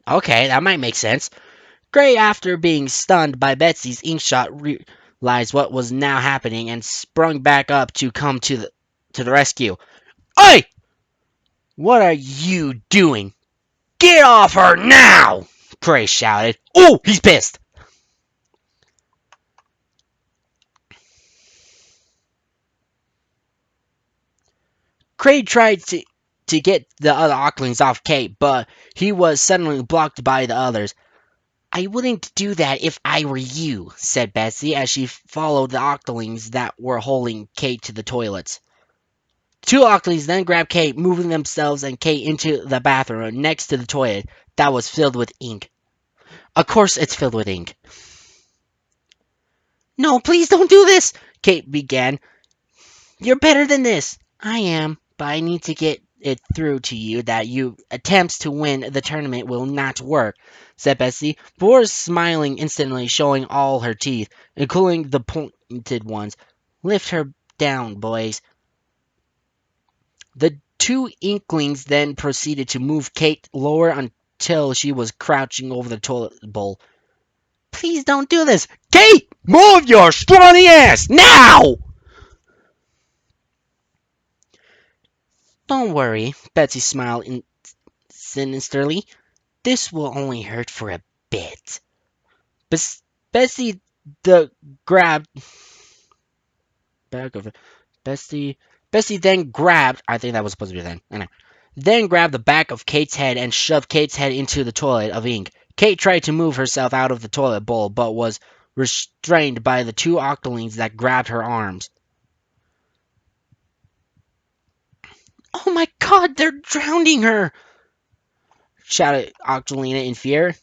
A: Okay, that might make sense. Gray, after being stunned by Betsy's inkshot, realized what was now happening and sprung back up to come to the rescue. Oi! What are you doing? Get off her now! Gray shouted. Oh, he's pissed. Craig tried to get the other Ocklings off Kate, but he was suddenly blocked by the others. I wouldn't do that if I were you, said Betsy as she followed the Octolings that were holding Kate to the toilets. Two Octolings then grabbed Kate, moving themselves and Kate into the bathroom next to the toilet that was filled with ink. Of course it's filled with ink. No, please don't do this, Kate began. You're better than this. I am, but I need to get it through to you that your attempts to win the tournament will not work, said Betsy, before smiling instantly, showing all her teeth, including the pointed ones. Lift her down, boys. The two Inklings then proceeded to move Kate lower until she was crouching over the toilet bowl. Please don't do this. Kate, move your scrawny ass now! Don't worry, Betsy smiled sinisterly. This will only hurt for a bit. Betsy the grabbed back of it. Bessie Bessie then grabbed I think that was supposed to be then. Anyway. Then grabbed the back of Kate's head and shoved Kate's head into the toilet of ink. Kate tried to move herself out of the toilet bowl, but was restrained by the two Octolings that grabbed her arms. Oh my god, they're drowning her! Shouted Octolina in fear.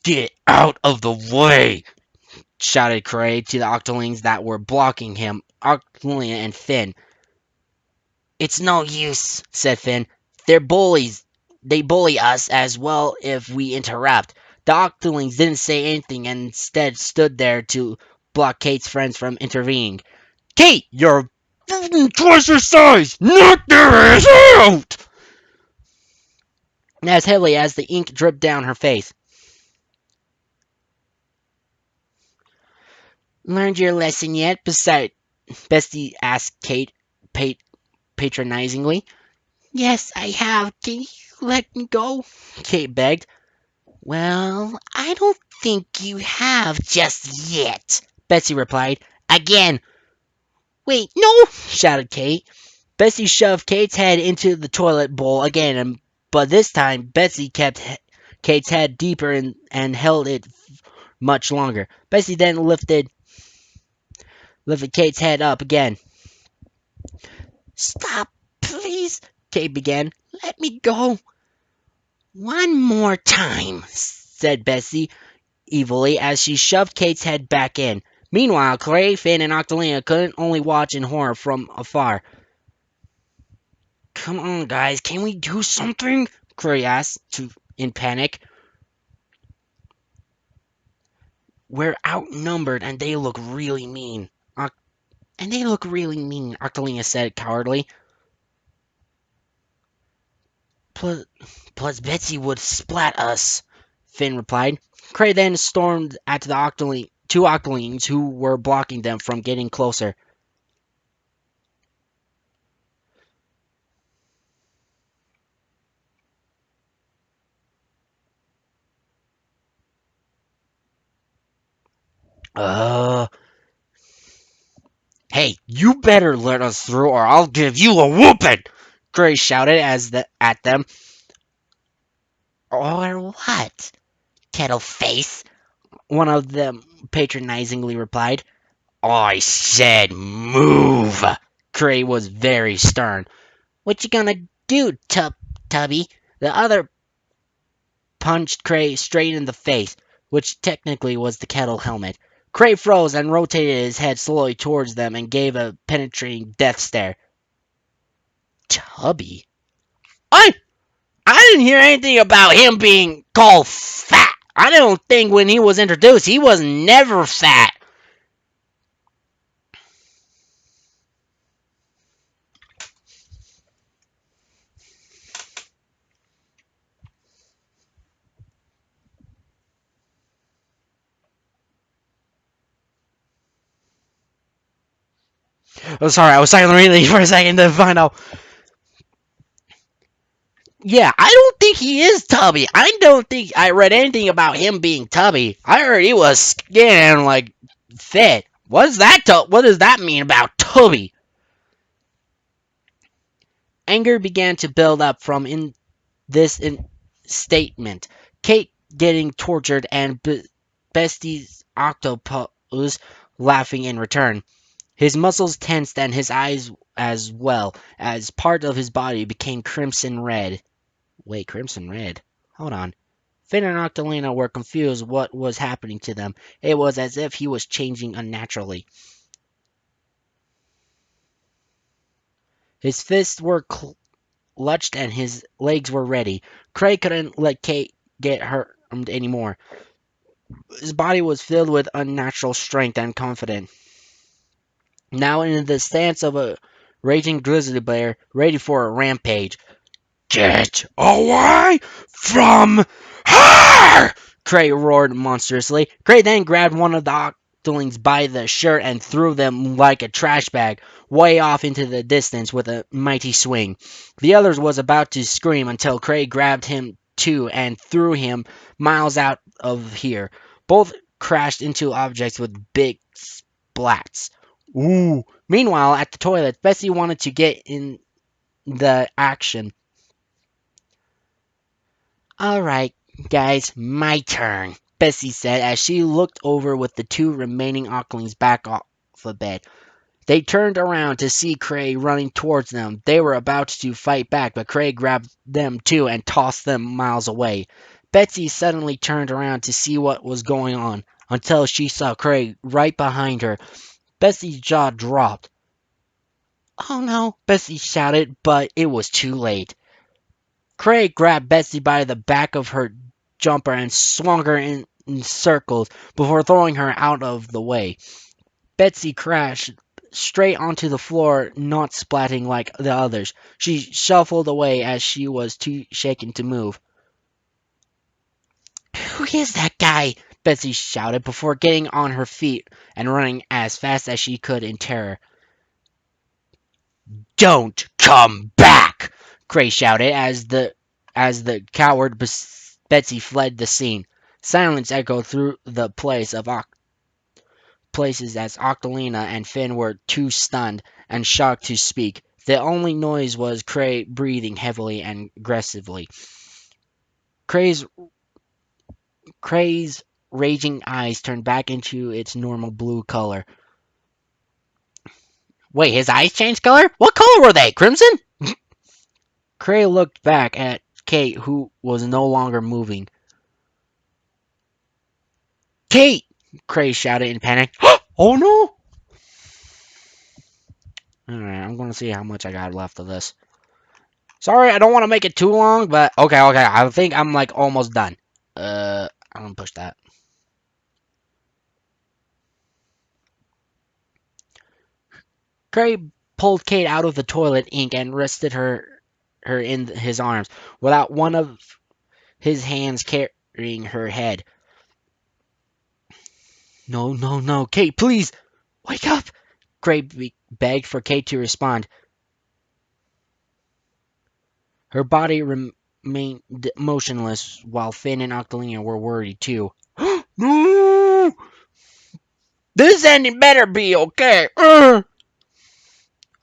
A: Get out of the way! Shouted Cray to the Octolings that were blocking him, Octolina and Finn. It's no use, said Finn. They're bullies. They bully us as well if we interrupt. The Octolings didn't say anything and instead stood there to block Kate's friends from intervening. Kate, you're twice your size! Knock their ass out! As heavily as the ink dripped down her face. Learned your lesson yet? Bessie asked Kate patronizingly. Yes, I have. Can you let me go? Kate begged. Well, I don't think you have just yet, Betsy replied. Again. Wait, no! Shouted Kate. Betsy shoved Kate's head into the toilet bowl again, but this time Betsy kept Kate's head deeper and held it much longer. Betsy then lifted Kate's head up again. Stop, please, Kate began. Let me go. One more time, said Betsy evilly as she shoved Kate's head back in. Meanwhile, Clay, Finn, and Octolina couldn't only watch in horror from afar. Come on, guys, can we do something? Clay asked in panic. We're outnumbered and they look really mean. Octolina said cowardly. Plus Betsy would splat us, Finn replied. Cray then stormed at the two Octolings who were blocking them from getting closer. Hey, you better let us through or I'll give you a whooping! Cray shouted at them. Or what? Kettle face, one of them patronizingly replied. I said move! Cray was very stern. What you gonna do, Tubby? The other punched Cray straight in the face, which technically was the kettle helmet. Cray froze and rotated his head slowly towards them and gave a penetrating death stare. Tubby? I didn't hear anything about him being called fat. I don't think when he was introduced, he was never fat. Oh, sorry, I was silent reading for a second to find out. Yeah, I don't think he is Tubby. I don't think I read anything about him being Tubby. I heard he was skinny and like fit. What does that mean about Tubby? Anger began to build up from this statement. Kate getting tortured and Bestie's octopus laughing in return. His muscles tensed and his eyes as well as part of his body became crimson red. Wait, crimson red? Hold on. Finn and Octolina were confused what was happening to them. It was as if he was changing unnaturally. His fists were clutched and his legs were ready. Craig couldn't let Kate get hurt anymore. His body was filled with unnatural strength and confidence. Now in the stance of a raging grizzly bear, ready for a rampage. Get away from her! Cray roared monstrously. Cray then grabbed one of the octolings by the shirt and threw them like a trash bag way off into the distance with a mighty swing. The other was about to scream until Cray grabbed him too and threw him miles out of here. Both crashed into objects with big splats. Ooh. Meanwhile, at the toilet, Bessie wanted to get in the action. All right, guys, my turn, Bessie said as she looked over with the two remaining Ocklings back off the bed. They turned around to see Cray running towards them. They were about to fight back, but Cray grabbed them too and tossed them miles away. Betsy suddenly turned around to see what was going on until she saw Cray right behind her. Bessie's jaw dropped. Oh no, Bessie shouted, but it was too late. Craig grabbed Betsy by the back of her jumper and swung her in circles before throwing her out of the way. Betsy crashed straight onto the floor, not splatting like the others. She shuffled away as she was too shaken to move. Who is that guy? Betsy shouted before getting on her feet and running as fast as she could in terror. Don't come back! Cray shouted as the coward Betsy fled the scene. Silence echoed through the places as Octolina and Finn were too stunned and shocked to speak. The only noise was Cray breathing heavily and aggressively. Cray's raging eyes turned back into its normal blue color. Wait, his eyes changed color? What color were they? Crimson? Cray looked back at Kate, who was no longer moving. Kate! Cray shouted in panic. Oh no! Alright, I'm gonna see how much I got left of this. Sorry, I don't want to make it too long, but okay, I think I'm like almost done. I'm gonna push that. Cray pulled Kate out of the toilet ink and rested her in his arms, without one of his hands carrying her head. No, no, no, Kate, please, wake up! Cray begged for Kate to respond. Her body remained motionless while Finn and Octolina were worried too. No! This ending better be okay. A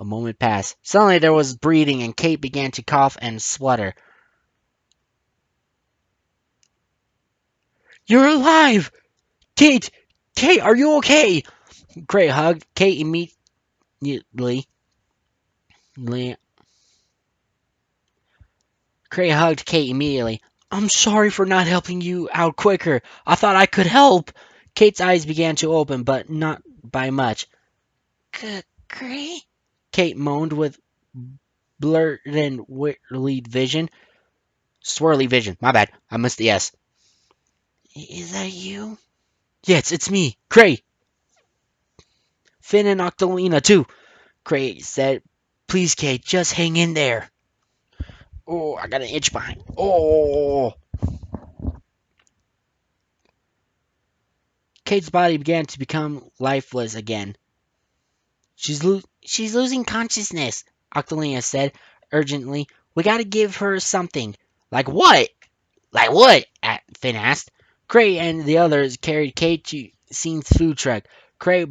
A: moment passed. Suddenly there was breathing and Kate began to cough and splutter. You're alive! Kate! Kate, are you okay? Cray hugged Kate immediately. Cray hugged Kate immediately. I'm sorry for not helping you out quicker. I thought I could help. Kate's eyes began to open, but not by much. Cray? Kate moaned with blurred and whirly vision. Swirly vision. My bad. I missed the S. Is that you? Yes, it's me. Cray. Finn and Octolina, too. Cray said, please, Kate, just hang in there. Oh, I got an itch behind. Oh. Kate's body began to become lifeless again. She's losing consciousness, Octolina said urgently. We gotta give her something. Like what? Like what? Finn asked. Cray and the others carried Kate to Scene's food truck. Cray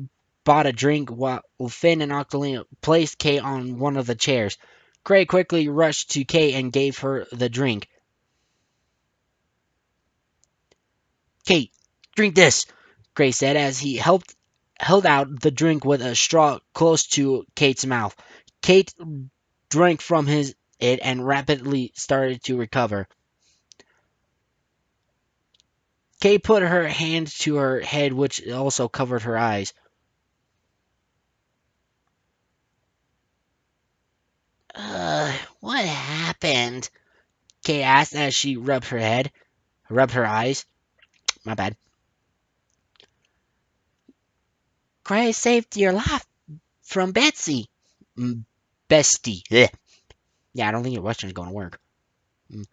A: bought a drink while Finn and Octolina placed Kate on one of the chairs. Cray quickly rushed to Kate and gave her the drink. Kate, drink this, Cray said as he held out the drink with a straw close to Kate's mouth. Kate drank from it and rapidly started to recover. Kate put her hand to her head, which also covered her eyes. What happened? Kate asked as she rubbed her eyes. My bad. Gray saved your life from Betsy. Bestie. Yeah, I don't think your Western's going to work. Mm.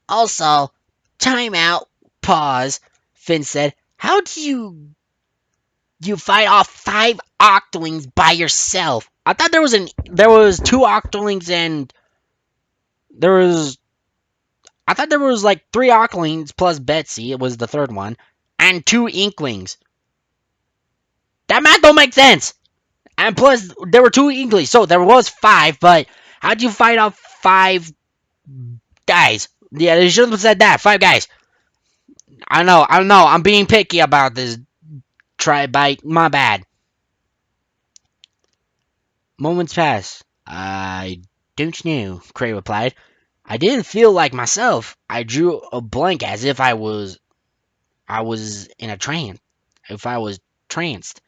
A: Also, time out. Pause. Finn said, "How do you fight off 5 octolings by yourself? I thought there was 2 octolings and there was I thought there was like 3 octolings plus Betsy. It was the third one, and 2 inklings. That math don't make sense. And plus, there were 2 inklings, so there was 5. But how'd you fight off 5 guys? Yeah, they should have said that. 5 guys. I know. I'm being picky about this. Try bite. My bad. Moments passed. I don't know, Cray replied. I didn't feel like myself. I drew a blank as if I was in a trance. If I was tranced.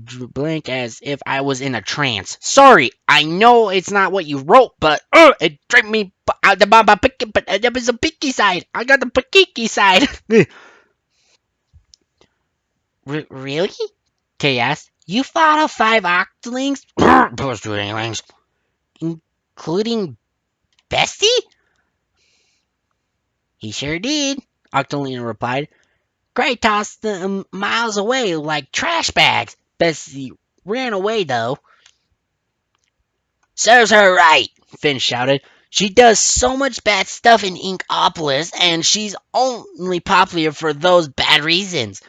A: Drew blank as if I was in a trance. Sorry, I know it's not what you wrote, but it tripped me out the baba picky, but there was a picky side. I got the picky side. Really? Kay asked. You fought off 5 octolings? Plus 2 inklings. Including Bestie? He sure did, Octolina replied. Gray tossed them miles away like trash bags. Bessie ran away, though. Serves her right, Finn shouted. She does so much bad stuff in Inkopolis, and she's only popular for those bad reasons.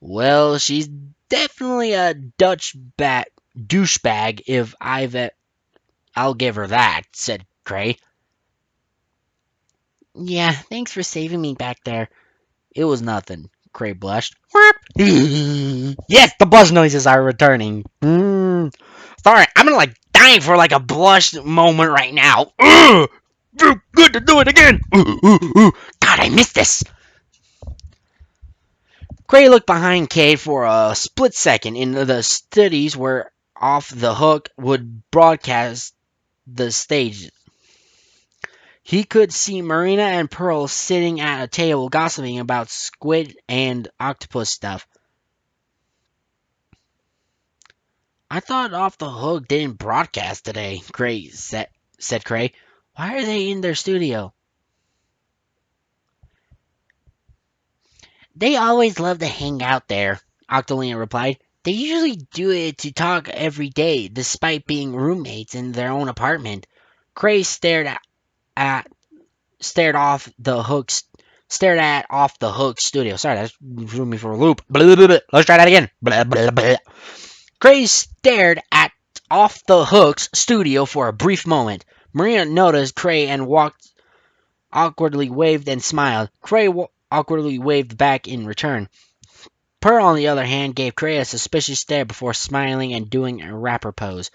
A: Well, she's definitely a douchebag if I'll give her that, said Gray. Yeah, thanks for saving me back there. It was nothing. Cray blushed. Yes, the blush noises are returning. Sorry, I'm like dying for like a blush moment right now. Good to do it again. God, I missed this. Cray looked behind Kay for a split second into the studies where Off the Hook would broadcast the stage. He could see Marina and Pearl sitting at a table gossiping about squid and octopus stuff. I thought Off the Hook didn't broadcast today, said Cray. Why are they in their studio? They always love to hang out there, Octolina replied. They usually do it to talk every day, despite being roommates in their own apartment. Cray at stared at Off the Hook studio. Sorry, that threw me for a loop. Blah, blah, blah. Let's try that again. Blah, blah, blah. Cray stared at Off the Hook's studio for a brief moment. Maria noticed Cray and awkwardly waved and smiled. Cray awkwardly waved back in return. Pearl, on the other hand, gave Cray a suspicious stare before smiling and doing a rapper pose.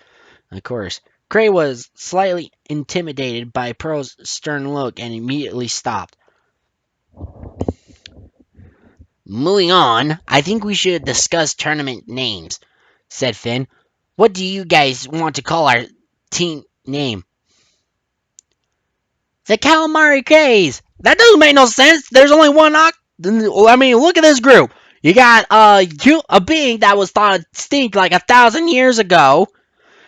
A: Of course, Cray was slightly intimidated by Pearl's stern look and immediately stopped. Moving on, I think we should discuss tournament names, said Finn. What do you guys want to call our team name? The Calamari Craze. That doesn't make no sense. There's only one I mean, look at this group. You got a being that was thought extinct like 1,000 years ago.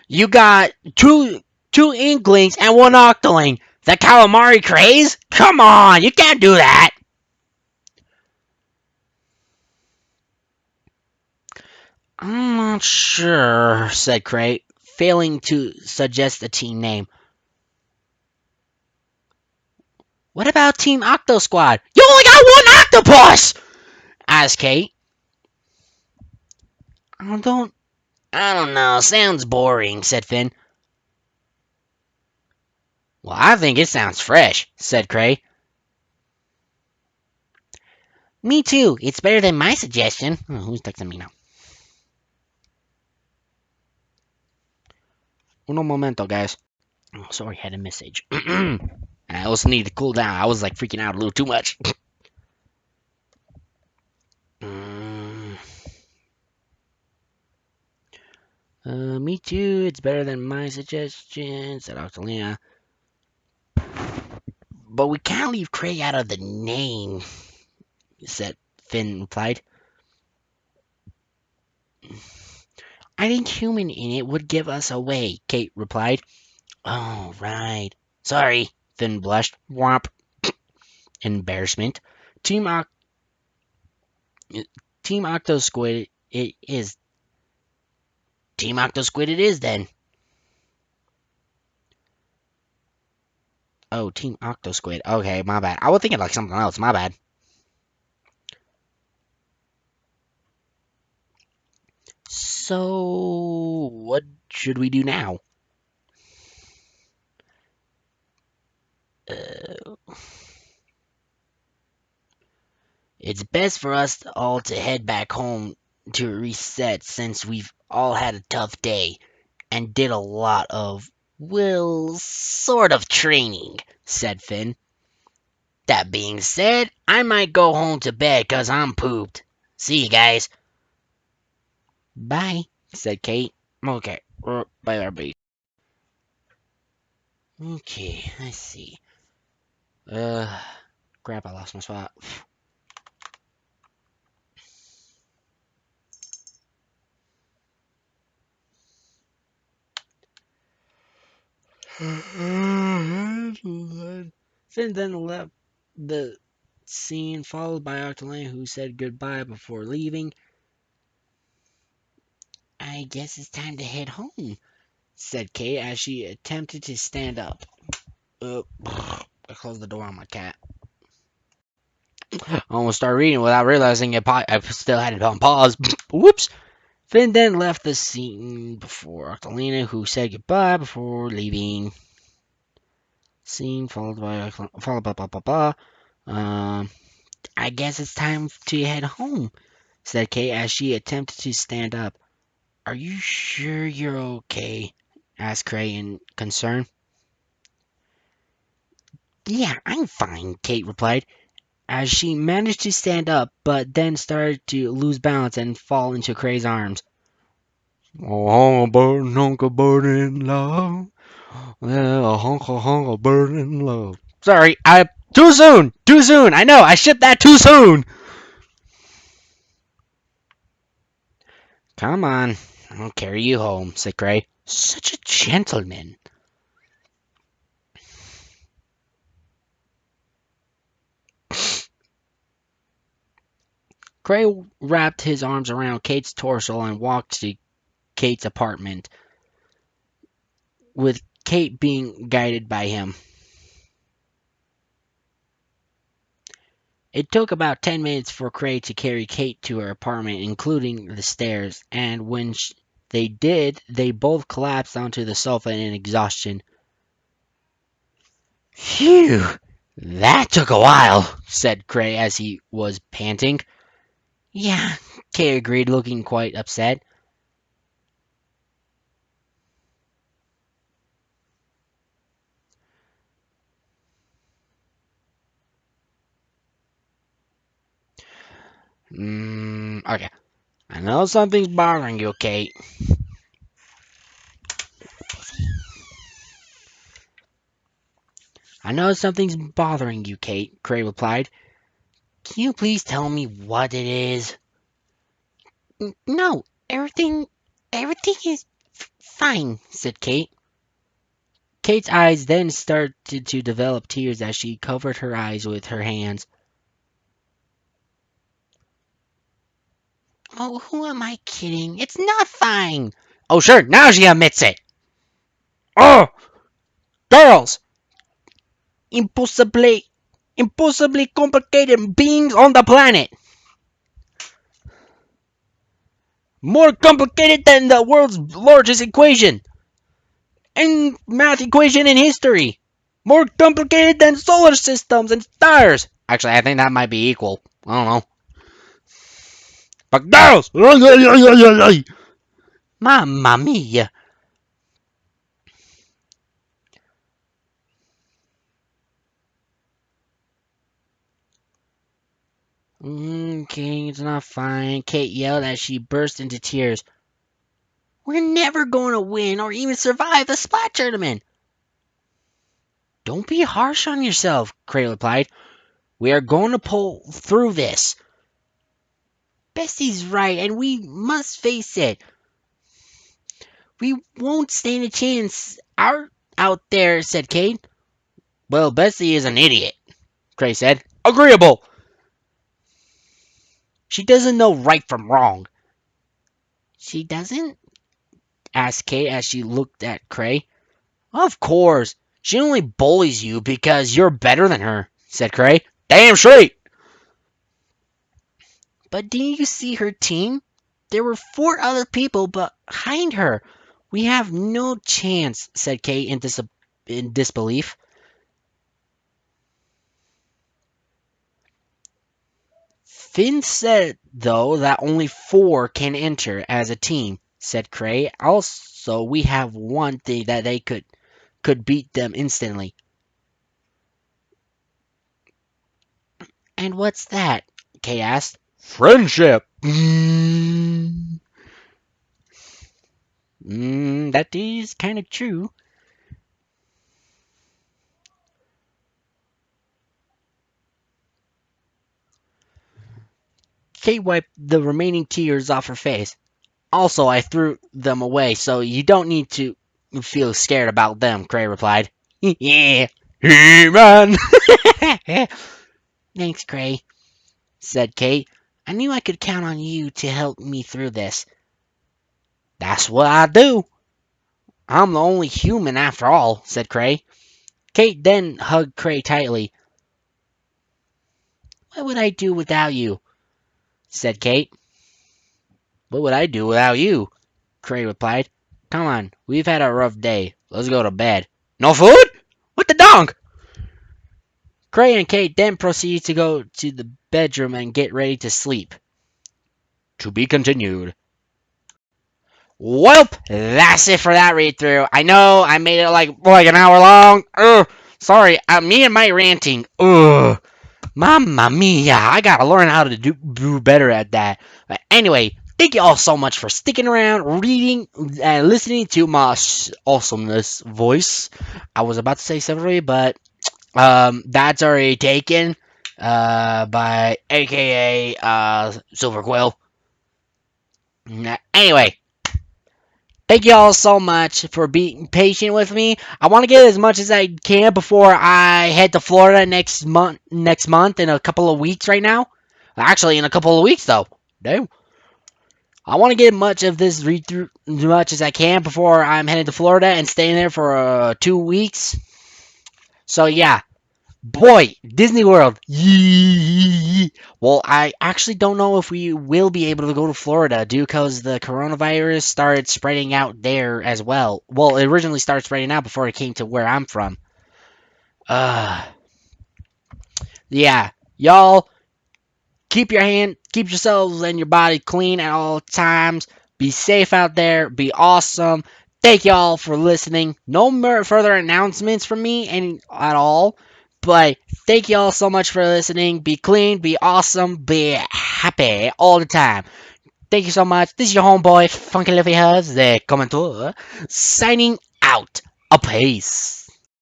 A: You got two inklings and one octoling. The Calamari Craze? Come on, you can't do that. I'm not sure, said Cray, failing to suggest a team name. What about Team Octo Squad? You only got one octopus! Asked Kate. don't I don't know. Sounds boring, said Finn. Well, I think it sounds fresh, said Cray. Me too. It's better than my suggestion. Oh, who's texting me now? Uno momento, guys. Oh, sorry, had a message. I also need to cool down. I was like freaking out a little too much. Mm, me too. It's better than my suggestion, said Octolina. But we can't leave Cray out of the name, said Finn replied. I think human in it would give us away, Kate replied. Oh, right. Sorry, Finn blushed. Womp. Embarrassment. Team Oc- Team Octosquid it is. Team Octosquid it is then. Oh, Team Octosquid. Okay, my bad. I was thinking like something else. My bad. So, what should we do now? Uh, it's best for us all to head back home to reset since we've all had a tough day and did a lot of, well, sort of training, said Finn. That being said, I might go home to bed 'cause I'm pooped. See you guys. Bye, said Kate. Okay, bye, everybody. Okay, let's see. Uh, crap, I lost my spot. Finn then left the scene, followed by Octolane, who said goodbye before leaving. I guess it's time to head home, said Kate as she attempted to stand up. I closed the door on my cat. I almost started reading without realizing I still had it on pause. Whoops. Finn then left the scene before Octolina, who said goodbye before leaving. Scene followed by blah blah blah. I guess it's time to head home, said Kate as she attempted to stand up. Are you sure you're okay? Asked Cray in concern. Yeah, I'm fine, Kate replied, as she managed to stand up, but then started to lose balance and fall into Cray's arms. Oh, burn, honk, burning love. Well, honk, burning love. Sorry, I too soon, too soon. I know, I shipped that too soon. Come on, I'll carry you home, said Cray. Such a gentleman. Cray wrapped his arms around Kate's torso and walked to Kate's apartment, with Kate being guided by him. It took about 10 minutes for Cray to carry Kate to her apartment, including the stairs, and when they did, they both collapsed onto the sofa in exhaustion. Phew, that took a while, said Cray as he was panting. Yeah, Kay agreed, looking quite upset. Okay. I know something's bothering you, Kate. I know something's bothering you, Kate, Cray replied. Can you please tell me what it is? No, everything is fine, said Kate. Kate's eyes then started to develop tears as she covered her eyes with her hands. Oh, who am I kidding? It's not fine. Oh, sure, now she admits it. Oh, girls, impossibly, impossibly complicated beings on the planet. More complicated than the world's largest equation and math equation in history. More complicated than solar systems and stars. Actually, I think that might be equal. I don't know. But girls! Mamma mia. Okay, it's not fine. Kate yelled as she burst into tears. We're never going to win or even survive the Splat tournament. Don't be harsh on yourself, Cray replied. We are going to pull through this. Bessie's right, and we must face it. We won't stand a chance out there, said Kate. Well, Bessie is an idiot, Cray said. Agreeable. She doesn't know right from wrong. She doesn't? Asked Kate as she looked at Cray. Of course. She only bullies you because you're better than her, said Cray. Damn straight. But didn't you see her team? There were 4 other people behind her. We have no chance, said Kate in disbelief. Finn said, though, that only 4 can enter as a team, said Cray. Also, we have one thing that they could beat them instantly. And what's that? Kay asked. Friendship. That is kind of true. Kate wiped the remaining tears off her face. Also, I threw them away, so you don't need to feel scared about them, Cray replied. Yeah. He-Man. Thanks, Cray, said Kate. I knew I could count on you to help me through this. That's what I do. I'm the only human after all, said Cray. Kate then hugged Cray tightly. What would I do without you? Said Kate. What would I do without you? Cray replied. Come on, we've had a rough day. Let's go to bed. No food? What the donk? Cray and Kate then proceeded to go to the bedroom and get ready to sleep. To be continued. Welp, that's it for that read through. I know I made it like an hour long. Ugh, sorry, me and my ranting. Ugh, mamma mia, I gotta learn how to do better at that. But anyway, thank you all so much for sticking around, reading, and listening to my awesomeness voice. I was about to say separately, but that's already taken by AKA Silver Quill. Anyway, thank you all so much for being patient with me. I want to get as much as I can before I head to Florida next month. Next month in a couple of weeks. Right now, actually, in a couple of weeks though. Damn. I want to get much of this read through as much as I can before I'm heading to Florida and staying there for 2 weeks. So yeah, boy, Disney World. Yee. Well, I actually don't know if we will be able to go to Florida due because the coronavirus started spreading out there as well. Well, it originally started spreading out before it came to where I'm from. Uh, yeah, y'all keep yourselves and your body clean at all times. Be safe out there. Be awesome. Thank y'all for listening. No more further announcements from me at all. But thank y'all so much for listening. Be clean, be awesome, be happy all the time. Thank you so much. This is your homeboy, Funky Liffy Hubs, the commentator, signing out. A peace.